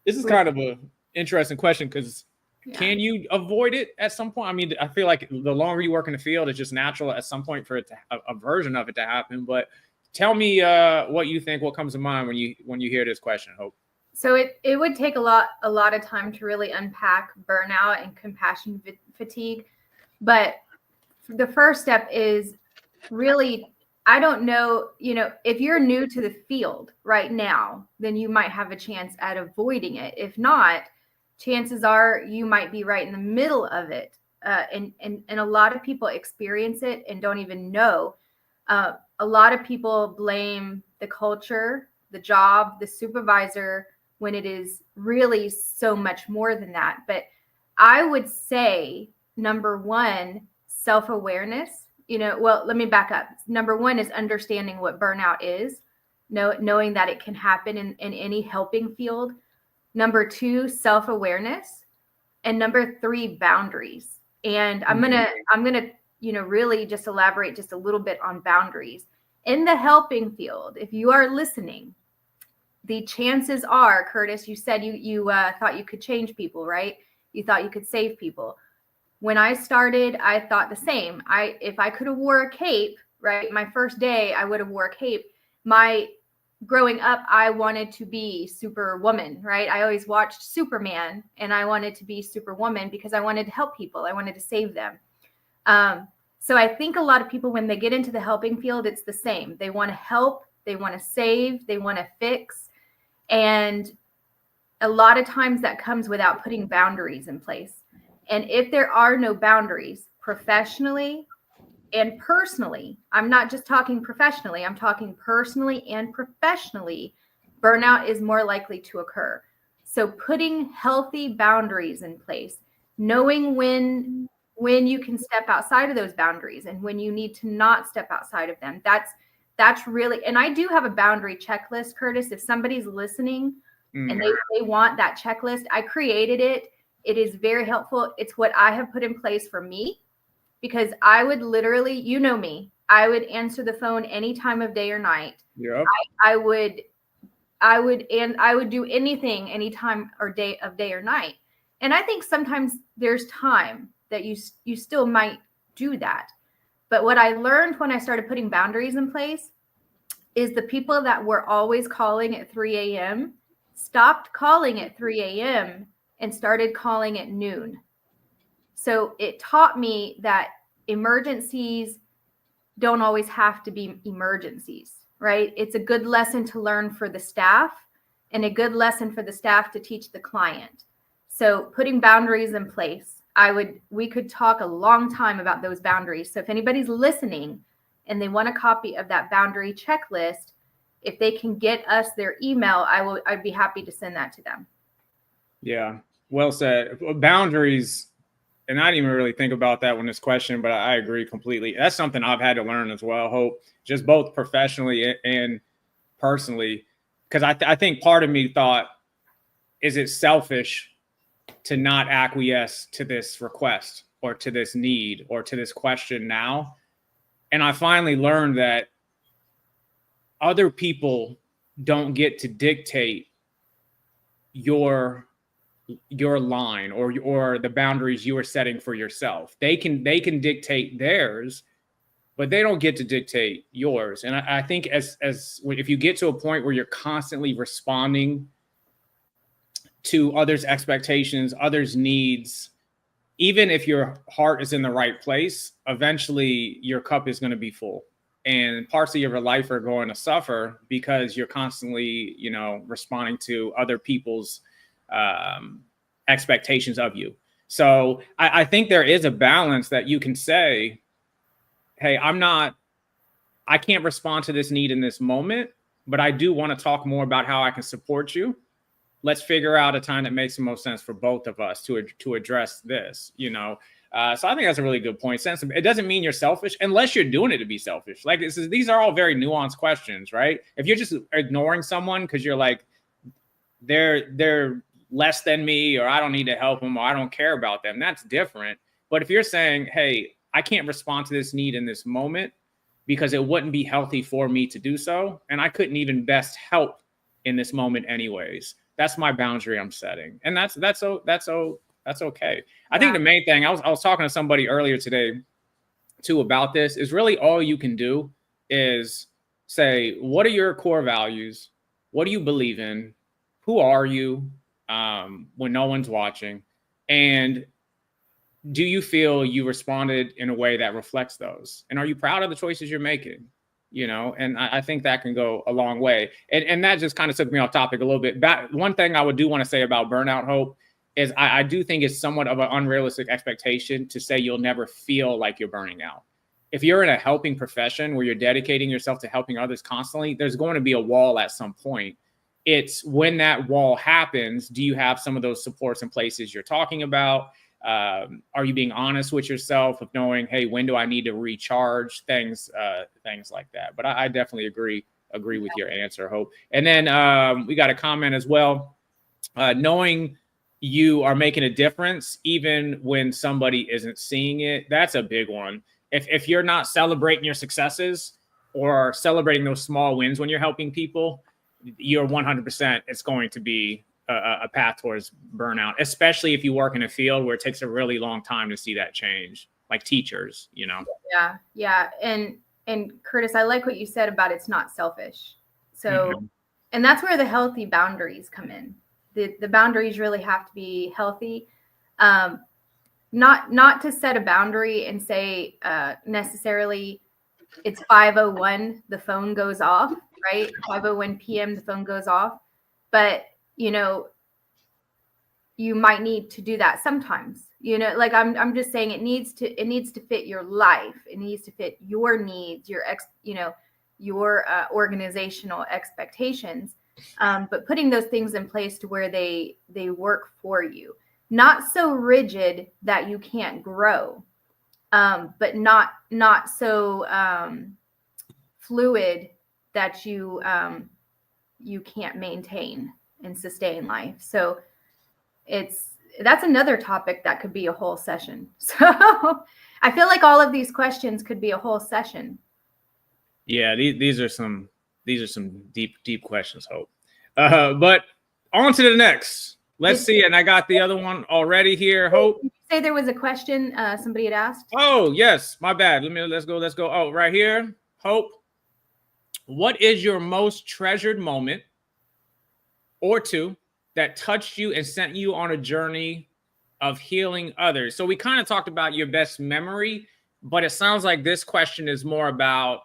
This is kind of an interesting question because can you avoid it at some point? I mean, I feel like the longer you work in the field, it's just natural at some point for it to a version of it to happen. But tell me what you think, what comes to mind when you hear this question, Hope. So it would take a lot of time to really unpack burnout and compassion fatigue. But the first step is really, I don't know, if you're new to the field right now, then you might have a chance at avoiding it. If not, chances are you might be right in the middle of it. And a lot of people experience it and don't even know. A lot of people blame the culture, the job, the supervisor, when it is really so much more than that. But I would say, number one, self-awareness. Well, let me back up. Number one is understanding what burnout is, knowing that it can happen in any helping field. Number two, self-awareness. And number three, boundaries. And I'm gonna really just elaborate just a little bit on boundaries. In the helping field, if you are listening, the chances are, Curtis, you said you thought you could change people, right? You thought you could save people. When I started, I thought the same. If I could have wore a cape, right? My first day, I would have wore a cape. Growing up, I wanted to be Superwoman, right? I always watched Superman and I wanted to be Superwoman because I wanted to help people. I wanted to save them. So I think a lot of people, when they get into the helping field, it's the same. They want to help, they want to save, they want to fix. And a lot of times that comes without putting boundaries in place. And if there are no boundaries professionally and personally, I'm not just talking professionally, I'm talking personally and professionally, burnout is more likely to occur. So putting healthy boundaries in place, knowing when you can step outside of those boundaries and when you need to not step outside of them, that's really, and I do have a boundary checklist, Curtis. If somebody's listening and they want that checklist, I created it. It is very helpful. It's what I have put in place for me, because I would literally, me, I would answer the phone any time of day or night. Yep. I would do anything any time or day or night. And I think sometimes there's time that you still might do that. But what I learned when I started putting boundaries in place is the people that were always calling at 3 a.m. stopped calling at 3 a.m. and started calling at noon. So it taught me that emergencies don't always have to be emergencies, right? It's a good lesson to learn for the staff and a good lesson for the staff to teach the client. So putting boundaries in place, we could talk a long time about those boundaries. So if anybody's listening and they want a copy of that boundary checklist, if they can get us their email, I'd be happy to send that to them. Yeah, well said. Boundaries, and I didn't even really think about that when this question, but I agree completely. That's something I've had to learn as well, Hope, just both professionally and personally, because I think part of me thought, is it selfish to not acquiesce to this request or to this need or to this question now? And I finally learned that other people don't get to dictate your line or the boundaries you are setting for yourself. They can dictate theirs, but they don't get to dictate yours. And I think as if you get to a point where you're constantly responding to others' expectations, others' needs, even if your heart is in the right place, eventually your cup is going to be full. And parts of your life are going to suffer because you're constantly, responding to other people's expectations of you. So I think there is a balance that you can say, hey, I can't respond to this need in this moment, but I do want to talk more about how I can support you. Let's figure out a time that makes the most sense for both of us to address this, So I think that's a really good point. It doesn't mean you're selfish unless you're doing it to be selfish. Like these are all very nuanced questions, right? If you're just ignoring someone because you're like, they're less than me, or I don't need to help them, or I don't care about them, that's different. But if you're saying, hey, I can't respond to this need in this moment because it wouldn't be healthy for me to do so, and I couldn't even best help in this moment anyways, that's my boundary I'm setting. And that's okay. I think the main thing, I was talking to somebody earlier today too about this, is really all you can do is say, what are your core values? What do you believe in? Who are you when no one's watching? And do you feel you responded in a way that reflects those? And are you proud of the choices you're making? And I think that can go a long way. And that just kind of took me off topic a little bit. One thing I do want to say about burnout, Hope, is I do think it's somewhat of an unrealistic expectation to say you'll never feel like you're burning out. If you're in a helping profession where you're dedicating yourself to helping others constantly, there's going to be a wall at some point. It's when that wall happens, do you have some of those supports and places you're talking about? Are you being honest with yourself of knowing, hey, when do I need to recharge? Things like that. But I definitely agree with your answer, Hope. And then we got a comment as well. Knowing you are making a difference, even when somebody isn't seeing it, that's a big one. If you're not celebrating your successes or celebrating those small wins when you're helping people, you're 100%, it's going to be a path towards burnout, especially if you work in a field where it takes a really long time to see that change, like teachers, Yeah. And Curtis, I like what you said about it's not selfish. So, and that's where the healthy boundaries come in. The boundaries really have to be healthy. Not to set a boundary and say necessarily it's 5:01, the phone goes off, right? 5:01 p.m. the phone goes off. But you might need to do that sometimes, like I'm just saying it needs to fit your life. It needs to fit your needs, your organizational expectations. But putting those things in place to where they work for you, not so rigid that you can't grow, but not so fluid that you can't maintain and sustain life. So that's another topic that could be a whole session. So I feel like all of these questions could be a whole session. Yeah, these are some deep questions, Hope. But on to the next. Let's see. And I got the other one already here, Hope. Did you say there was a question somebody had asked? Oh, yes. My bad. Let's go. Oh, right here. Hope. What is your most treasured moment or two that touched you and sent you on a journey of healing others? So we kind of talked about your best memory, but it sounds like this question is more about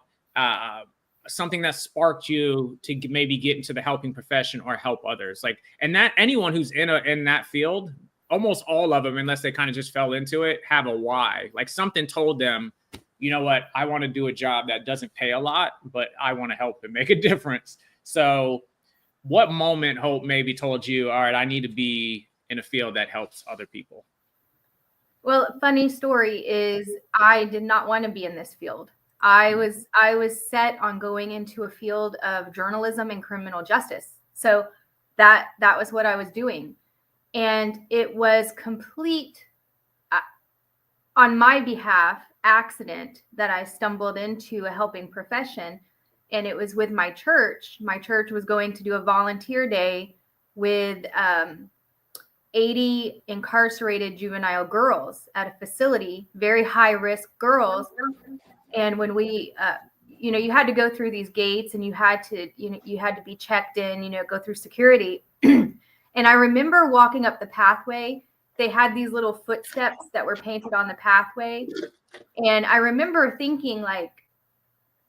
something that sparked you to maybe get into the helping profession or help others. Like, and that anyone who's in that field, almost all of them, unless they kind of just fell into it, have a why. Like something told them, you know what, I want to do a job that doesn't pay a lot, but I want to help and make a difference. So what moment, Hope, maybe told you, all right, I need to be in a field that helps other people? Well, funny story is I did not want to be in this field. I was set on going into a field of journalism and criminal justice. So that was what I was doing. And it was complete, on my behalf, accident that I stumbled into a helping profession. And it was with my church. My church was going to do a volunteer day with 80 incarcerated juvenile girls at a facility, very high risk girls. And when we, you had to go through these gates and you had to be checked in, go through security. And I remember walking up the pathway they had these little footsteps that were painted on the pathway. And I remember thinking, like,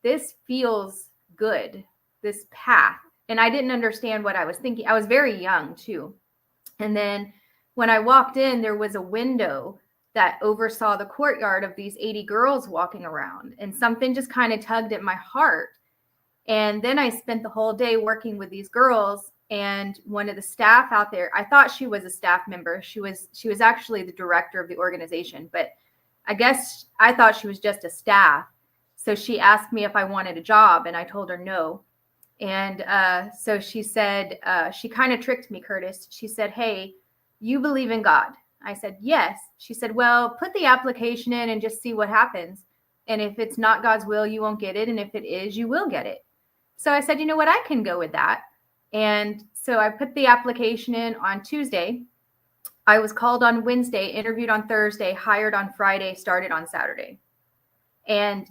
this feels good, this path. And I didn't understand what I was thinking. I was very young too. And then when I walked in, there was a window that oversaw the courtyard of these 80 girls walking around. And something just kind of tugged at my heart. And then I spent the whole day working with these girls. And one of the staff out there, I thought she was a staff member. She was actually the director of the organization, but I guess I thought she was just a staff. So she asked me if I wanted a job, and I told her no. And so she said, she kind of tricked me, Curtis. She said, "Hey, you believe in God?" I said, "Yes." She said, "Well, put the application in and just see what happens. And if it's not God's will, you won't get it. And if it is, you will get it." So I said, "You know what? I can go with that." And so I put the application in on Tuesday. I was called on Wednesday, interviewed on Thursday, hired on Friday, started on Saturday. And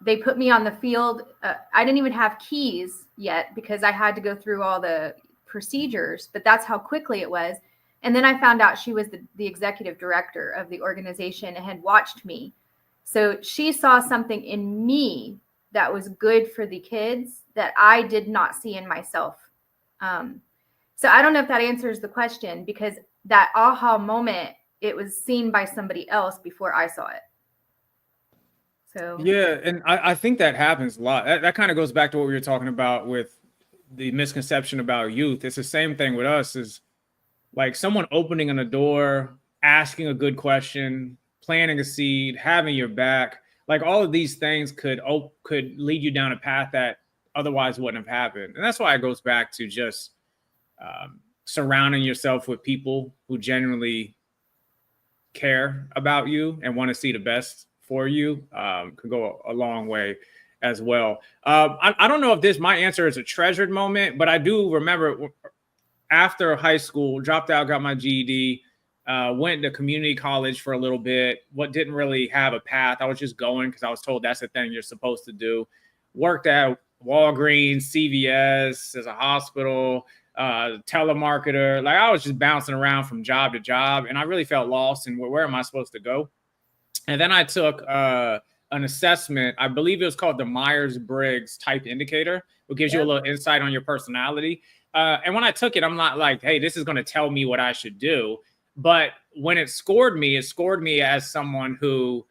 they put me on the field. I didn't even have keys yet because I had to go through all the procedures, but that's how quickly it was. And then I found out she was the executive director of the organization and had watched me. So she saw something in me that was good for the kids that I did not see in myself. So I don't know if that answers the question, because that aha moment, it was seen by somebody else before I saw it. So yeah, and I think that happens a lot. That kind of goes back to what we were talking about with the misconception about youth. It's the same thing with us, is like someone opening on a door, asking a good question, planting a seed, having your back. Like all of these things could lead you down a path that otherwise wouldn't have happened. And that's why it goes back to just surrounding yourself with people who genuinely care about you and want to see the best for you could go a long way as well. I don't know if my answer is a treasured moment, but I do remember after high school, dropped out, got my GED, went to community college for a little bit. What didn't really have a path. I was just going because I was told that's the thing you're supposed to do. Worked at Walgreens, CVS, as a hospital, telemarketer. Like I was just bouncing around from job to job, and I really felt lost. And where am I supposed to go? And then I took an assessment. I believe it was called the Myers-Briggs Type Indicator, which gives you a little insight on your personality. And when I took it, I'm not like, hey, this is going to tell me what I should do. But when it scored me as someone who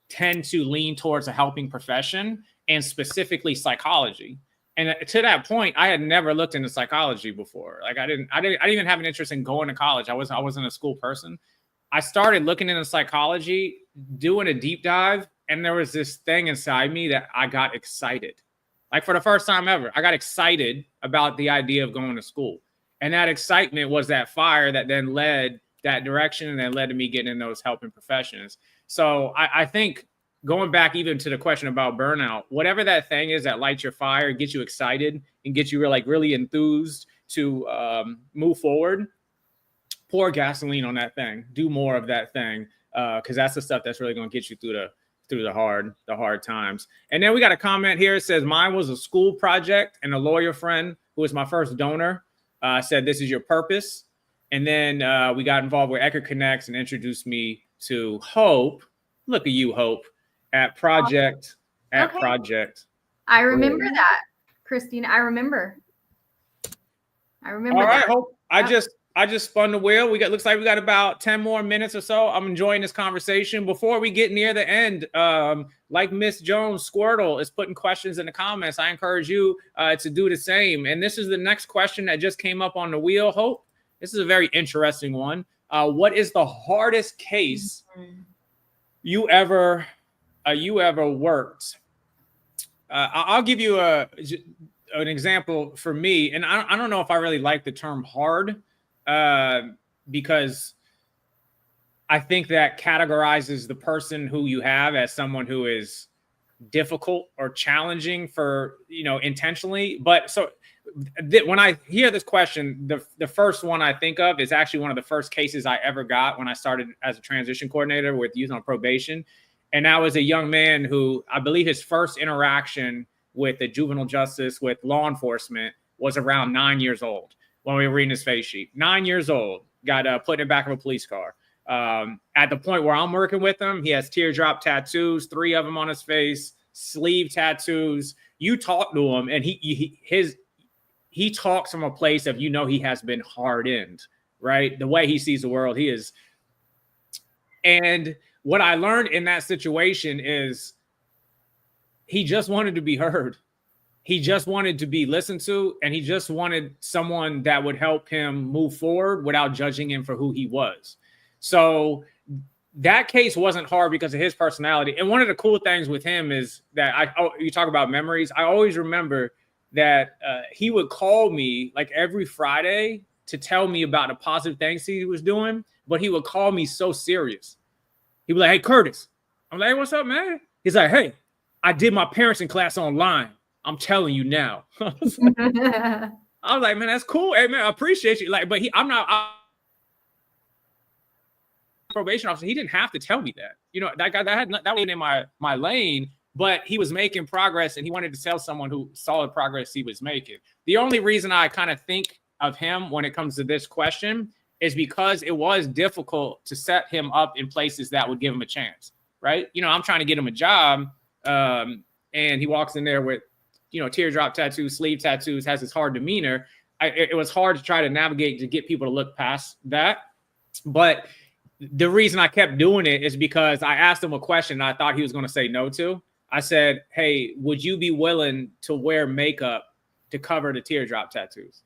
tend to lean towards a helping profession, and specifically psychology. And to that point, I had never looked into psychology before. Like I didn't even have an interest in going to college. I wasn't a school person. I started looking into psychology, doing a deep dive, and there was this thing inside me that I got excited. Like for the first time ever, I got excited about the idea of going to school. And that excitement was that fire that then led that direction and then led to me getting in those helping professions. So I think going back even to the question about burnout, whatever that thing is that lights your fire, gets you excited and gets you really enthused to move forward, pour gasoline on that thing, do more of that thing, because that's the stuff that's really going to get you through the hard times. And then we got a comment here. It says, mine was a school project, and a lawyer friend who was my first donor said, this is your purpose. And then we got involved with Eckerd Connects and introduced me to Hope. Look at you, Hope, at Project. I remember that, Christine. I remember. All right, Hope. Yep. I just spun the wheel. Looks like we got about 10 more minutes or so. I'm enjoying this conversation. Before we get near the end, like Miss Jones, Squirtle is putting questions in the comments. I encourage you to do the same. And this is the next question that just came up on the wheel, Hope. This is a very interesting one. What is the hardest case you ever worked? I'll give you an example for me. And I don't know if I really like the term hard, because I think that categorizes the person who you have as someone who is difficult or challenging for, intentionally. But so when I hear this question, the first one I think of is actually one of the first cases I ever got when I started as a transition coordinator with youth on probation. And that was a young man who, I believe his first interaction with the juvenile justice, with law enforcement, was around 9 years old when we were reading his face sheet. 9 years old. got put in the back of a police car. At the point where I'm working with him, he has teardrop tattoos, 3 of them on his face, sleeve tattoos. You talk to him, and he talks from a place of, he has been hardened, right? The way he sees the world, he is. And what I learned in that situation is he just wanted to be heard. He just wanted to be listened to, and he just wanted someone that would help him move forward without judging him for who he was. So that case wasn't hard because of his personality. And one of the cool things with him is that you talk about memories. I always remember that he would call me like every Friday to tell me about the positive things he was doing, but he would call me so serious. He'd be like, "Hey, Curtis." I'm like, "Hey, what's up, man?" He's like, "Hey, I did my parenting class online. I'm telling you now." I was like, "Man, that's cool. Hey, man, I appreciate you." Like, but I'm probation officer. He didn't have to tell me that. That guy that wasn't in my lane, but he was making progress, and he wanted to tell someone who saw the progress he was making. The only reason I kind of think of him when it comes to this question is because it was difficult to set him up in places that would give him a chance, right? I'm trying to get him a job, and he walks in there with, teardrop tattoos, sleeve tattoos, has this hard demeanor. It was hard to try to navigate to get people to look past that. But the reason I kept doing it is because I asked him a question I thought he was going to say no to. I said, "Hey, would you be willing to wear makeup to cover the teardrop tattoos?"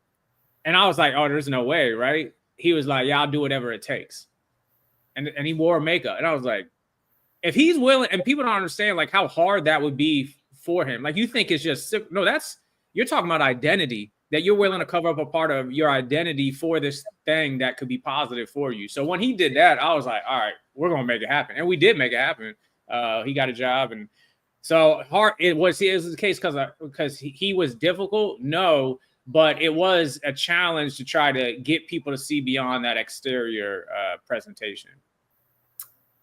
And I was like, "Oh, there's no way," right? He was like, "Yeah, I'll do whatever it takes." And he wore makeup. And I was like, if he's willing, and people don't understand like how hard that would be for him. Like, you think it's just, no, you're talking about identity, that you're willing to cover up a part of your identity for this thing that could be positive for you. So when he did that, I was like, all right, we're going to make it happen. And we did make it happen. He got a job. And so hard, it was the case because he was difficult. No, but it was a challenge to try to get people to see beyond that exterior presentation.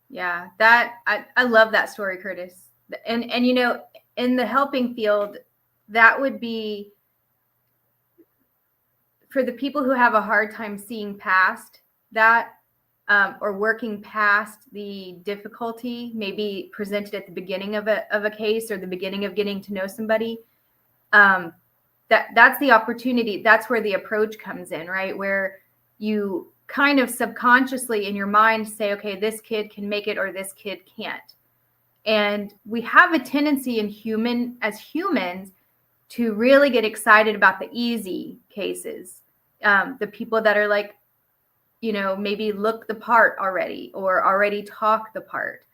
Yeah, I love that story, Curtis. And in the helping field, that would be for the people who have a hard time seeing past that, or working past the difficulty maybe presented at the beginning of a case or the beginning of getting to know somebody. That's the opportunity. That's where the approach comes in, right? Where you kind of subconsciously in your mind say, okay, this kid can make it or this kid can't. And we have a tendency as humans to really get excited about the easy cases. The people that are like, maybe look the part already or already talk the part.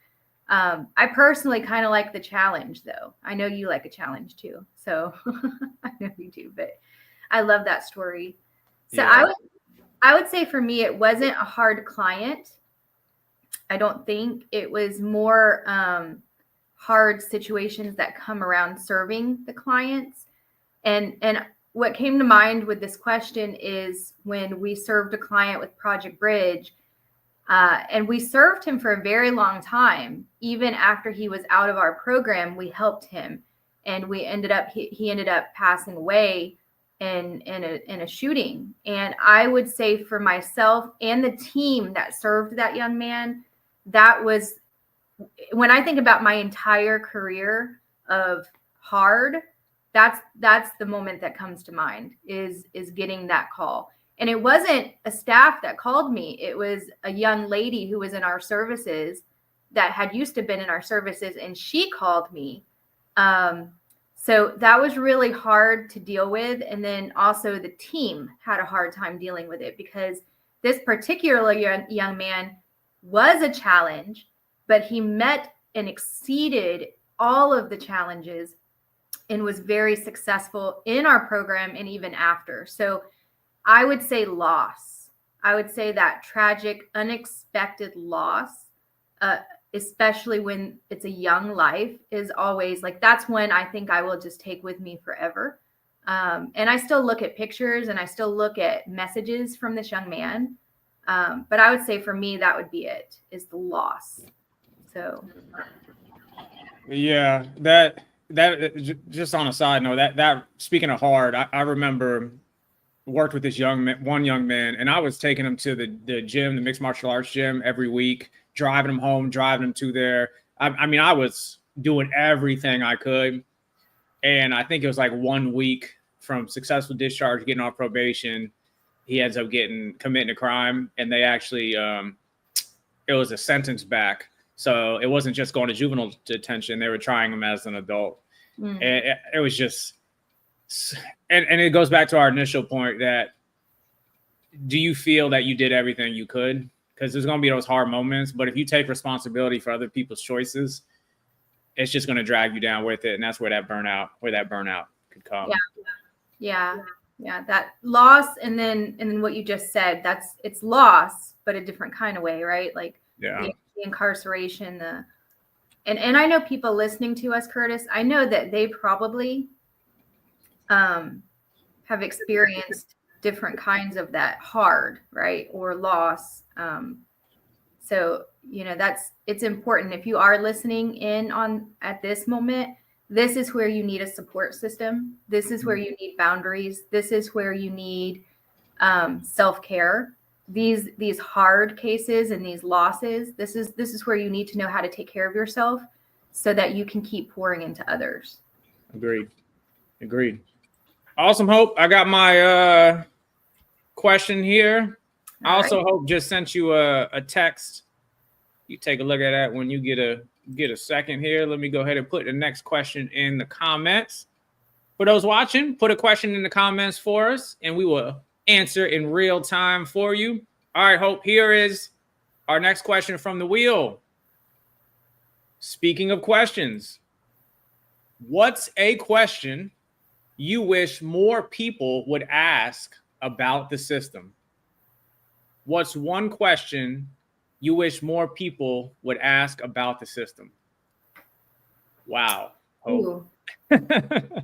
I personally kind of like the challenge, though. I know you like a challenge too. So I know you do, but I love that story. So yeah. I would say for me, it wasn't a hard client. I don't think it was more hard situations that come around serving the clients. And what came to mind with this question is when we served a client with Project Bridge, and we served him for a very long time. Even after he was out of our program, we helped him, and he ended up passing away in a shooting. And I would say for myself and the team that served that young man, that was, when I think about my entire career of hard, that's the moment that comes to mind is getting that call. And it wasn't a staff that called me. It was a young lady who was in our services that had used to been in our services, and she called me. So that was really hard to deal with. And then also the team had a hard time dealing with it because this particular young man was a challenge, but he met and exceeded all of the challenges and was very successful in our program and even after. So I would say loss. I would say that tragic, unexpected loss, especially when it's a young life, is always like, that's when I think I will just take with me forever. And I still look at pictures and I still look at messages from this young man. But I would say for me, that would be it, is the loss. So. Yeah, that just on a side note, that speaking of hard, I remember worked with this one young man, and I was taking him to the gym, the mixed martial arts gym, every week, driving him home, driving him to there. I mean, I was doing everything I could. And I think it was like 1 week from successful discharge, getting off probation, he ends up committing a crime, and they actually it was a sentence back. So it wasn't just going to juvenile detention. They were trying him as an adult. And it was just, and it goes back to our initial point that, do you feel that you did everything you could? Because there's going to be those hard moments, but if you take responsibility for other people's choices, it's just going to drag you down with it. And that's where that burnout could come. Yeah. That loss. And then what you just said, it's loss, but a different kind of way, right? Like the incarceration, and I know people listening to us, Curtis, I know that they probably have experienced different kinds of that hard, right? Or loss. So, it's important. If you are listening in at this moment, this is where you need a support system. This is where you need boundaries. This is where you need self-care. These hard cases and these losses, this is where you need to know how to take care of yourself so that you can keep pouring into others. Agreed. Awesome, Hope. I got my question here. I also Hope just sent you a text. You take a look at that when you get a second here. Let me go ahead and put the next question in the comments. For those watching, put a question in the comments for us, and we will answer in real time for you. All right, Hope, here is our next question from the wheel. Speaking of questions, what's a question you wish more people would ask about the system? What's one question you wish more people would ask about the system? Wow. Hope. And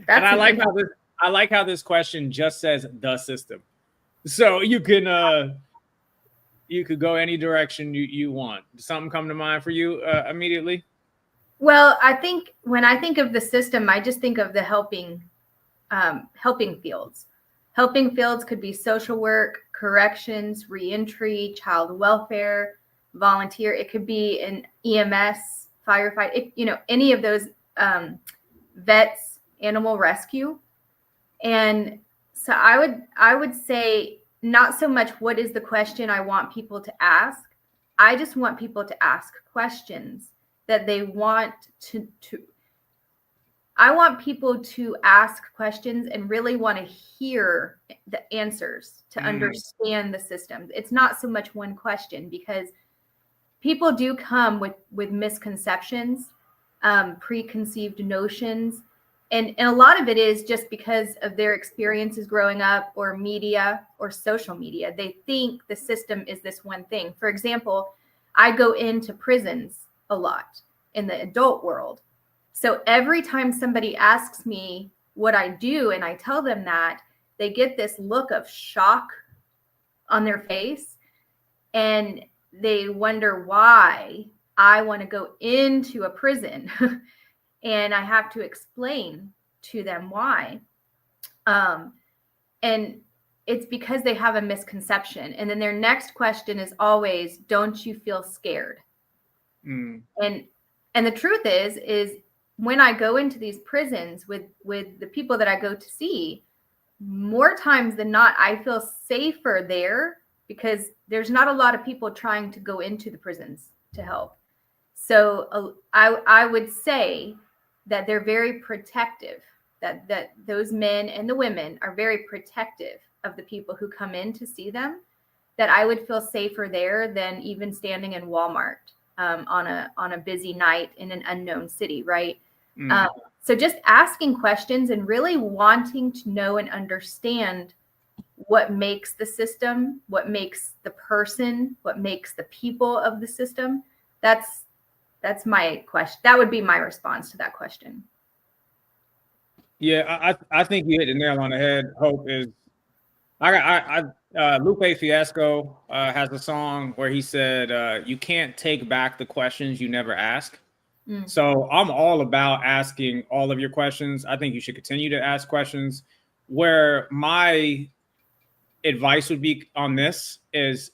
I like how this question just says the system. So you could go any direction you want. Does something come to mind for you immediately? Well, I think when I think of the system, I just think of the helping fields. Helping fields could be social work, corrections, reentry, child welfare, volunteer. It could be an EMS, firefight, any of those, vets, animal rescue. And so I would say not so much what is the question I want people to ask. I just want people to ask questions that they want to I want people to ask questions and really want to hear the answers to understand the system. It's not so much one question, because people do come with misconceptions, preconceived notions. And a lot of it is just because of their experiences growing up, or media, or social media. They think the system is this one thing. For example, I go into prisons a lot in the adult world. So every time somebody asks me what I do and I tell them that, they get this look of shock on their face, and they wonder why I want to go into a prison. And I have to explain to them why. And it's because they have a misconception. And then their next question is always, don't you feel scared? And the truth is when I go into these prisons with the people that I go to see, more times than not, I feel safer there, because there's not a lot of people trying to go into the prisons to help. So I would say that they're very protective, that those men and the women are very protective of the people who come in to see them, that I would feel safer there than even standing in Walmart on a busy night in an unknown city, right? So just asking questions and really wanting to know and understand what makes the system, what makes the person, what makes the people of the system. That's my question. That would be my response to that question. Yeah, I think you hit the nail on the head. Hope is, Lupe Fiasco has a song where he said, "You can't take back the questions you never ask." So I'm all about asking all of your questions. I think you should continue to ask questions. where my advice would be on this is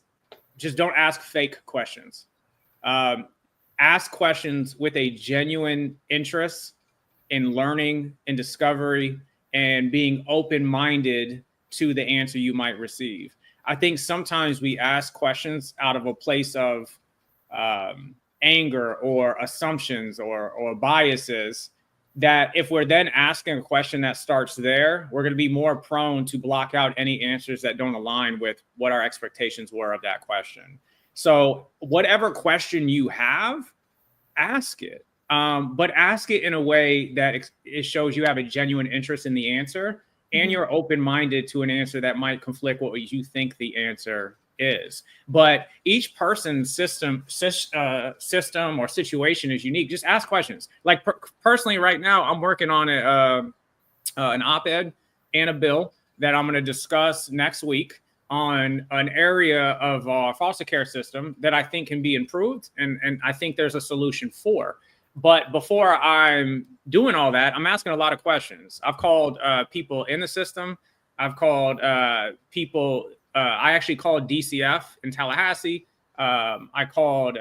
just don't ask fake questions. Ask questions with a genuine interest in learning and discovery and being open-minded to the answer you might receive. I think sometimes we ask questions out of a place of anger or assumptions or biases, that if we're then asking a question that starts there, we're going to be more prone to block out any answers that don't align with what our expectations were of that question. So whatever question you have, ask it. But ask it in a way that it shows you have a genuine interest in the answer, and you're open-minded to an answer that might conflict what you think the answer is. But each person's system or situation is unique. Just ask questions. Like personally, right now, I'm working on an op-ed and a bill that I'm going to discuss next week on an area of our foster care system that I think can be improved, and I think there's a solution for. But before I'm doing all that, I'm asking a lot of questions. I've called people in the system. I've called people. I actually called DCF in Tallahassee. I called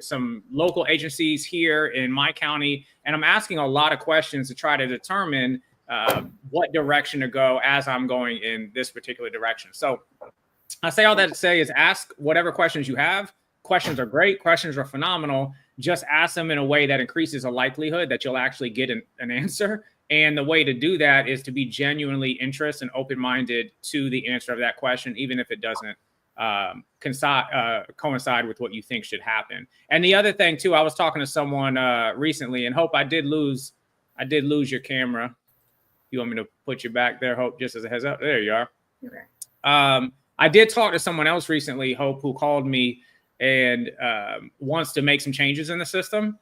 some local agencies here in my county, and I'm asking a lot of questions to try to determine what direction to go as I'm going in this particular direction. So I say all that to say is ask whatever questions you have. Questions are great. Questions are phenomenal. Just ask them in a way that increases a likelihood that you'll actually get an answer. And the way to do that is to be genuinely interested and open-minded to the answer of that question, even if it doesn't coincide with what you think should happen. And the other thing too, I was talking to someone recently, and Hope, I did lose your camera. You want me to put you back there, Hope, just as a heads up? There you are. Okay. I did talk to someone else recently, Hope, who called me and wants to make some changes in the system.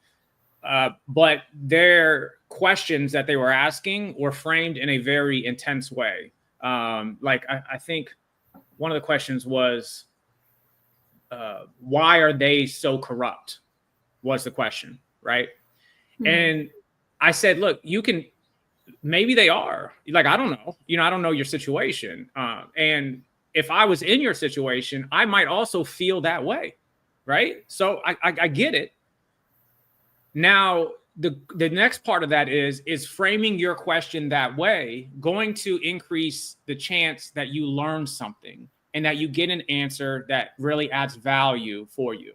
But their questions that they were asking were framed in a very intense way. Like I think one of the questions was, why are they so corrupt? Was the question, right? Mm-hmm. And I said, look, maybe they are. Like, I don't know. I don't know your situation. And if I was in your situation, I might also feel that way, right? So I get it. Now, the next part of that is framing your question that way going to increase the chance that you learn something and that you get an answer that really adds value for you.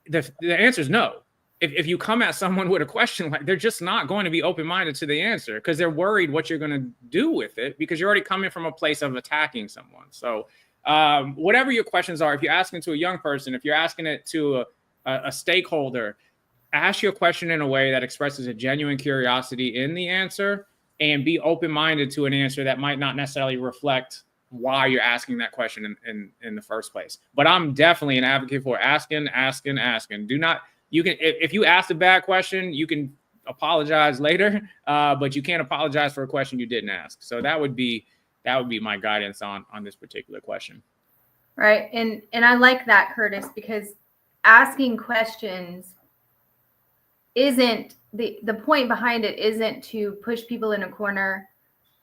The answer is no. If you come at someone with a question, like, they're just not going to be open-minded to the answer because they're worried what you're going to do with it, because you're already coming from a place of attacking someone. So whatever your questions are, if you're asking to a young person, if you're asking it to a stakeholder, ask your question in a way that expresses a genuine curiosity in the answer, and be open-minded to an answer that might not necessarily reflect why you're asking that question in the first place. But I'm definitely an advocate for asking. Do not, you can, if you ask a bad question, you can apologize later, but you can't apologize for a question you didn't ask. So that would be my guidance on this particular question. Right. And I like that, Curtis, because asking questions isn't the point behind it isn't to push people in a corner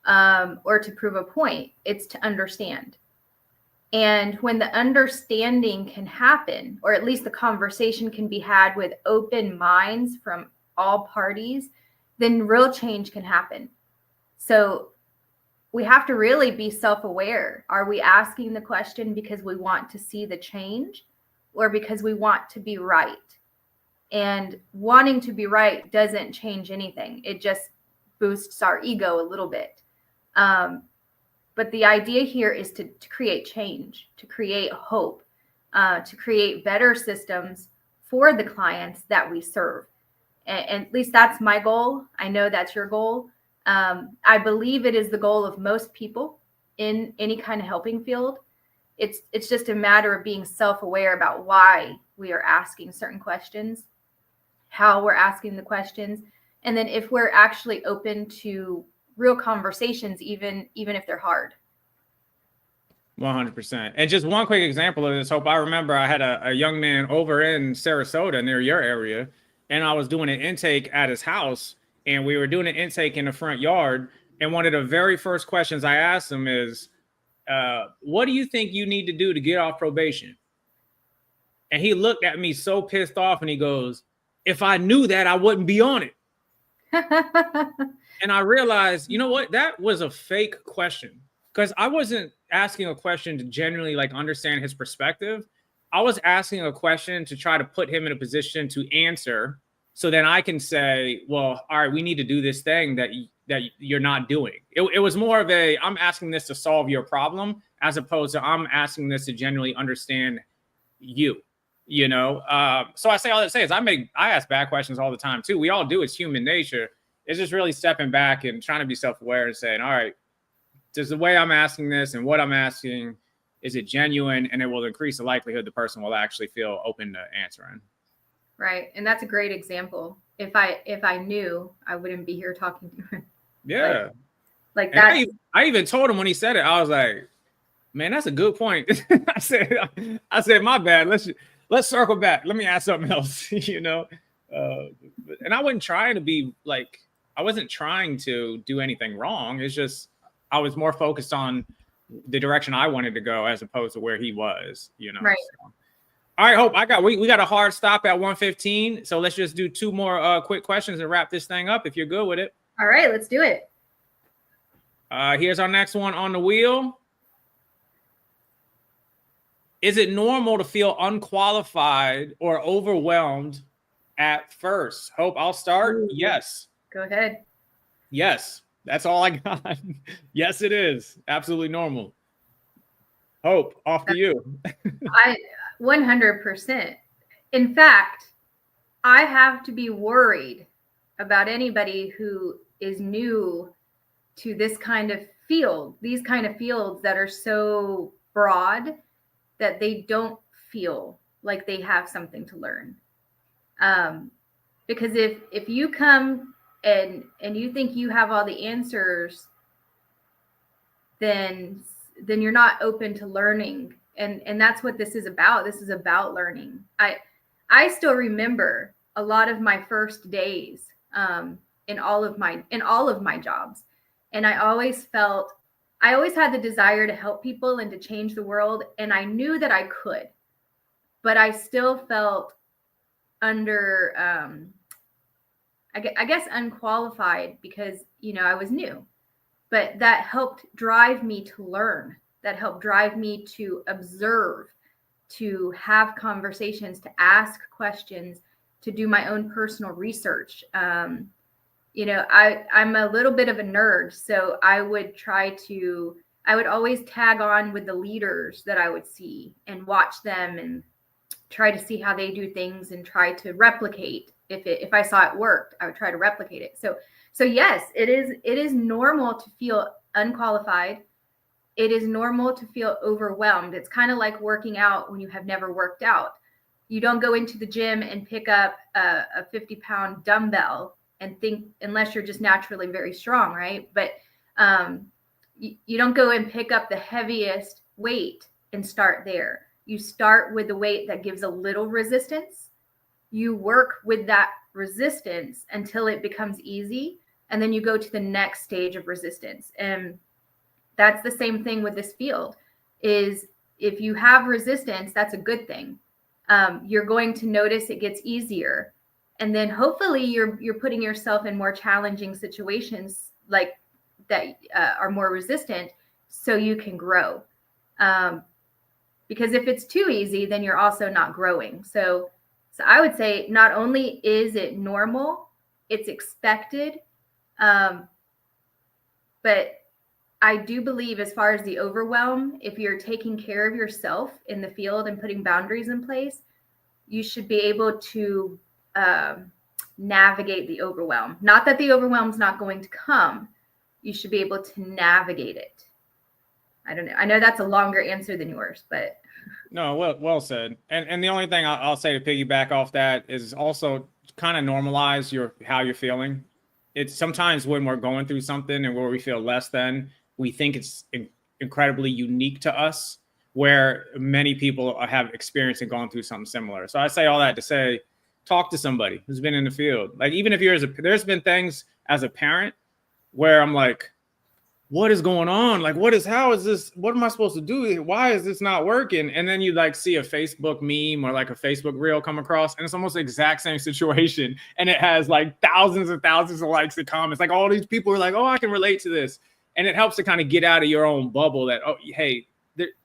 or to prove a point. It's to understand. And when the understanding can happen, or at least the conversation can be had with open minds from all parties, then real change can happen. So we have to really be self-aware. Are we asking the question because we want to see the change, or because we want to be right? And wanting to be right doesn't change anything. It just boosts our ego a little bit. But the idea here is to create change, to create hope, to create better systems for the clients that we serve. And at least that's my goal. I know that's your goal. I believe it is the goal of most people in any kind of helping field. It's just a matter of being self-aware about why we are asking certain questions, how we're asking the questions, and then if we're actually open to real conversations, even if they're hard. 100%. And just one quick example of this, Hope. I remember I had a young man over in Sarasota near your area, and I was doing an intake at his house, and we were doing an intake in the front yard. And one of the very first questions I asked him is, what do you think you need to do to get off probation? And he looked at me so pissed off and he goes, if I knew that, I wouldn't be on it. And I realized, you know what? That was a fake question, because I wasn't asking a question to genuinely like understand his perspective. I was asking a question to try to put him in a position to answer, so then I can say, well, all right, we need to do this thing that you're not doing. It was more of a, I'm asking this to solve your problem, as opposed to I'm asking this to genuinely understand you. So I say all that to say is I ask bad questions all the time too. We all do. It's human nature. It's just really stepping back and trying to be self-aware and saying, all right, does the way I'm asking this and what I'm asking, is it genuine? And it will increase the likelihood the person will actually feel open to answering. Right. And that's a great example. If I knew, I wouldn't be here talking to him. Yeah. Like that. I even told him when he said it, I was like, man, that's a good point. I said, my bad. Let's circle back. Let me ask something else, And I wasn't trying to be like, I wasn't trying to do anything wrong. It's just, I was more focused on the direction I wanted to go as opposed to where he was, Right. So. All right, Hope, we got a hard stop at 1:15. So let's just do 2 more quick questions and wrap this thing up if you're good with it. All right, let's do it. Here's our next one on the wheel. Is it normal to feel unqualified or overwhelmed at first? Hope, I'll start. Ooh. Yes. Go ahead. Yes. That's all I got. Yes, it is. Absolutely normal. Hope, off to you. 100%. In fact, I have to be worried about anybody who is new to this kind of field, these kind of fields that are so broad that they don't feel like they have something to learn. Because if you come and you think you have all the answers, then you're not open to learning. And that's what this is about. This is about learning. I still remember a lot of my first days in all of my jobs. And I always had the desire to help people and to change the world. And I knew that I could, but I still felt under, I guess unqualified because, I was new, but that helped drive me to learn. That helped drive me to observe, to have conversations, to ask questions, to do my own personal research. I'm a little bit of a nerd, so I would always tag on with the leaders that I would see and watch them and try to see how they do things and try to replicate. If I saw it worked, I would try to replicate it. So yes, it is normal to feel unqualified. It is normal to feel overwhelmed. It's kind of like working out when you have never worked out. You don't go into the gym and pick up a 50-pound dumbbell and think, unless you're just naturally very strong, right? But you don't go and pick up the heaviest weight and start there. You start with the weight that gives a little resistance. You work with that resistance until it becomes easy, and then you go to the next stage of resistance. And that's the same thing with this field. Is if you have resistance, that's a good thing. You're going to notice it gets easier, and then hopefully you're putting yourself in more challenging situations like that are more resistant, so you can grow. Because if it's too easy, then you're also not growing. So I would say not only is it normal, it's expected, but I do believe, as far as the overwhelm, if you're taking care of yourself in the field and putting boundaries in place, you should be able to navigate the overwhelm. Not that the overwhelm's not going to come. You should be able to navigate it. I don't know. I know that's a longer answer than yours, but. No, well said. And the only thing I'll say to piggyback off that is also kind of normalize how you're feeling. It's sometimes when we're going through something and where we feel less than, we think it's incredibly unique to us, where many people have experienced and gone through something similar. So I say all that to say, talk to somebody who's been in the field. Like, even if there's been things as a parent where I'm like, what is going on? Like, how is this? What am I supposed to do? Why is this not working? And then you like see a Facebook meme or like a Facebook reel come across, and it's almost the exact same situation. And it has like thousands and thousands of likes and comments. Like all these people are like, oh, I can relate to this. And it helps to kind of get out of your own bubble that, oh, hey,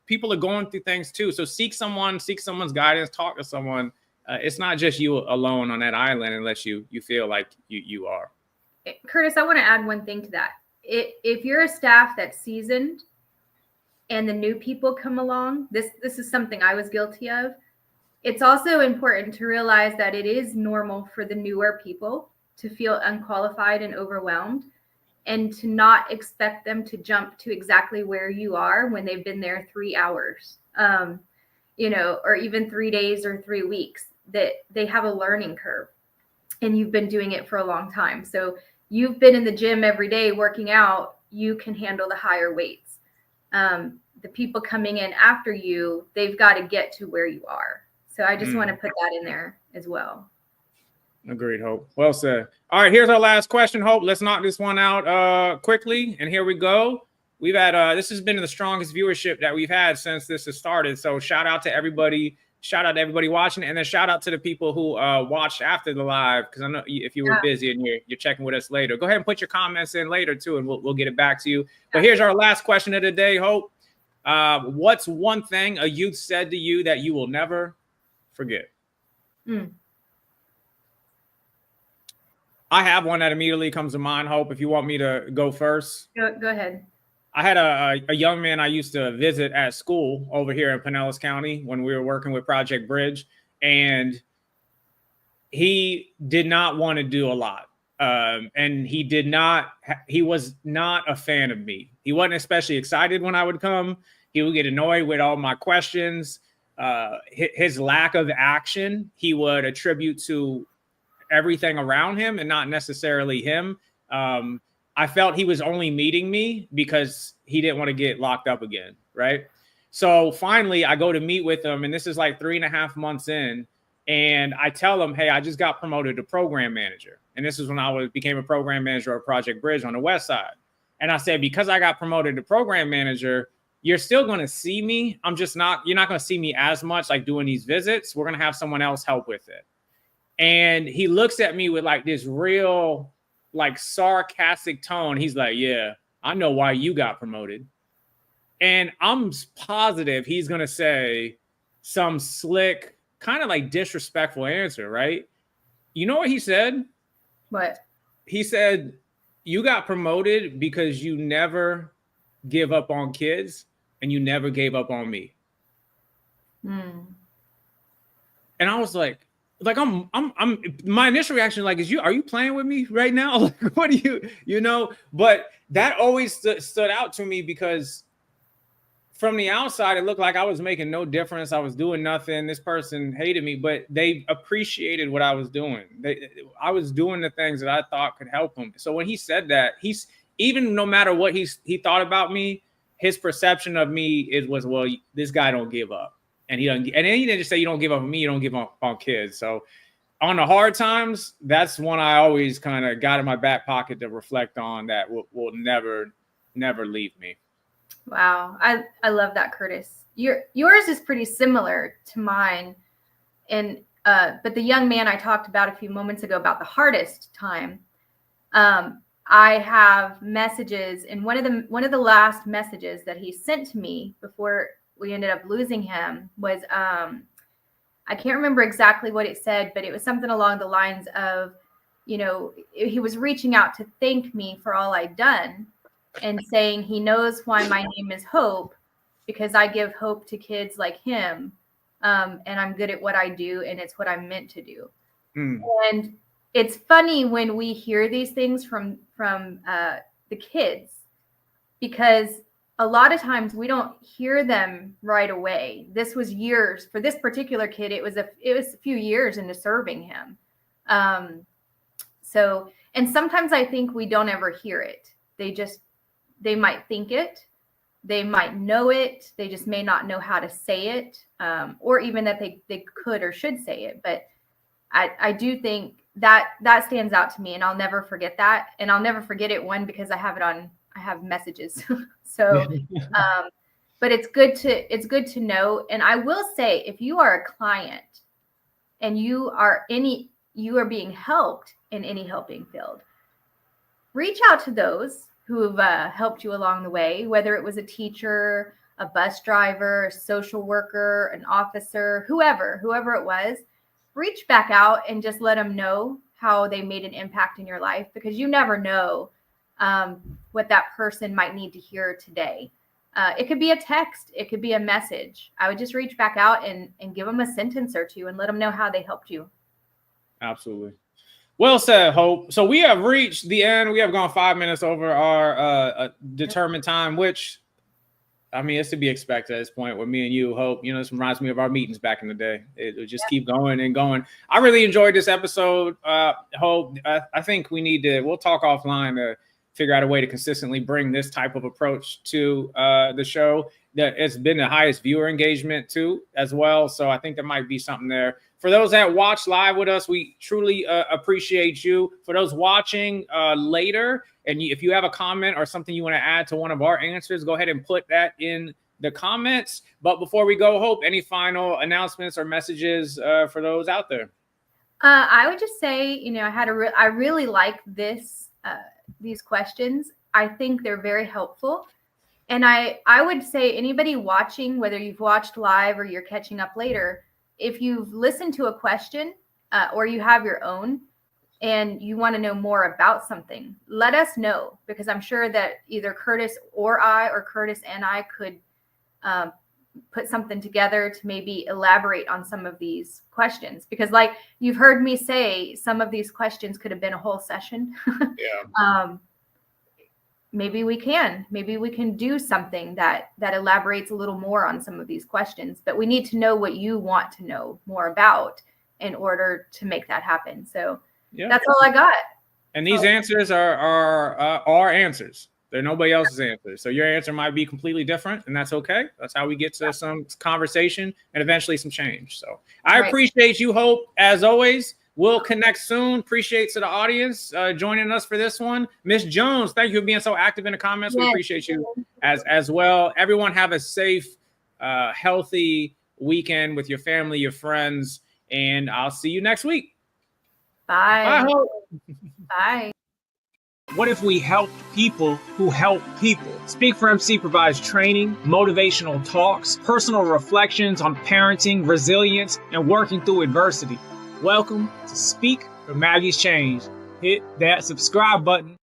people are going through things too. So seek someone's guidance, talk to someone. It's not just you alone on that island unless you feel like you are. Curtis, I want to add one thing to that. If you're a staff that's seasoned and the new people come along, this is something I was guilty of. It's also important to realize that it is normal for the newer people to feel unqualified and overwhelmed, and to not expect them to jump to exactly where you are when they've been there 3 hours, or even 3 days or 3 weeks. That they have a learning curve, and you've been doing it for a long time. So you've been in the gym every day working out, you can handle the higher weights. The people coming in after you, they've got to get to where you are. So I just want to put that in there as well. Agreed, Hope. Well said. All right, here's our last question, Hope. Let's knock this one out quickly. And here we go. We've had, this has been the strongest viewership that we've had since this has started. So shout out to everybody. Shout out to everybody watching, and then shout out to the people who watched after the live, because I know if you were busy and you're checking with us later. Go ahead and put your comments in later too, and we'll get it back to you. But here's our last question of the day, Hope. What's one thing a youth said to you that you will never forget? I have one that immediately comes to mind, Hope, if you want me to go first. Go ahead. I had a young man I used to visit at school over here in Pinellas County when we were working with Project Bridge, and he did not want to do a lot. And he was not a fan of me. He wasn't especially excited when I would come. He would get annoyed with all my questions. His lack of action, he would attribute to everything around him and not necessarily him. I felt he was only meeting me because he didn't want to get locked up again, right? So finally, I go to meet with him, and this is like 3.5 months in, and I tell him, hey, I just got promoted to program manager. And this is when I became a program manager of Project Bridge on the West Side. And I said, because I got promoted to program manager, you're still going to see me. You're not going to see me as much like doing these visits. We're going to have someone else help with it. And he looks at me with like this real like sarcastic tone. He's like, yeah, I know why you got promoted. And I'm positive he's going to say some slick, kind of like disrespectful answer, right? You know what he said? What? He said, you got promoted because you never give up on kids and you never gave up on me. And I was like, I'm my initial reaction, like, are you playing with me right now? Like, what do you know? But that always stood out to me because from the outside, it looked like I was making no difference. I was doing nothing. This person hated me, but they appreciated what I was doing. I was doing the things that I thought could help them. So when he said that, even no matter what he thought about me, his perception of me was, well, this guy don't give up. And he doesn't. And then he didn't just say you don't give up on me, you don't give up on kids. So on the hard times, that's one I always kind of got in my back pocket to reflect on that will never leave me. Wow, I love that, Curtis. Yours is pretty similar to mine, and but the young man I talked about a few moments ago about the hardest time. I have messages, and one of the last messages that he sent to me before we ended up losing him was I can't remember exactly what it said, but it was something along the lines of, he was reaching out to thank me for all I'd done and saying he knows why my name is Hope, because I give hope to kids like him, and I'm good at what I do, and it's what I'm meant to do. And it's funny when we hear these things from the kids, because a lot of times we don't hear them right away. This was years for this particular kid. It was a few years into serving him. So, and sometimes I think we don't ever hear it. They might think it, they might know it. They just may not know how to say it, or even that they could or should say it. But I do think that stands out to me, and I'll never forget that. And I'll never forget it, one, because I have it have messages. So, but it's good to know. And I will say, if you are a client and you are being helped in any helping field, reach out to those who have helped you along the way, whether it was a teacher, a bus driver, a social worker, an officer, whoever it was. Reach back out and just let them know how they made an impact in your life, because you never know what that person might need to hear today. It could be a text, it could be a message. I would just reach back out and give them a sentence or two and let them know how they helped you. Absolutely. Well said, Hope. So we have reached the end. We have gone 5 minutes over our determined time, which, I mean, it's to be expected at this point with me and you, Hope. This reminds me of our meetings back in the day. It would just keep going and going. I really enjoyed this episode, Hope. I think we'll talk offline to figure out a way to consistently bring this type of approach to the show. That it's been the highest viewer engagement too, as well. So I think there might be something there. For those that watch live with us, we truly appreciate you. For those watching later, and if you have a comment or something you want to add to one of our answers, go ahead and put that in the comments. But before we go, Hope, any final announcements or messages for those out there? I would just say, I really like these questions. I think they're very helpful. And I would say anybody watching, whether you've watched live or you're catching up later, if you've listened to a question or you have your own and you want to know more about something, let us know, because I'm sure that either Curtis and I could put something together to maybe elaborate on some of these questions. Because like you've heard me say, some of these questions could have been a whole session. Yeah. Maybe we can do something that elaborates a little more on some of these questions, but we need to know what you want to know more about in order to make that happen. So that's all I got. And these answers are our answers. They're nobody else's answers. So your answer might be completely different, and that's okay. That's how we get to some conversation and eventually some change. So I appreciate you, Hope, as always. We'll connect soon. Appreciate to the audience joining us for this one. Miss Jones, thank you for being so active in the comments. We appreciate you as well. Everyone have a safe, healthy weekend with your family, your friends, and I'll see you next week. Bye. Bye, Hope. Bye. What if we helped people who help people? Speak for MC provides training, motivational talks, personal reflections on parenting, resilience, and working through adversity. Welcome to Speak for Maggie's Change. Hit that subscribe button.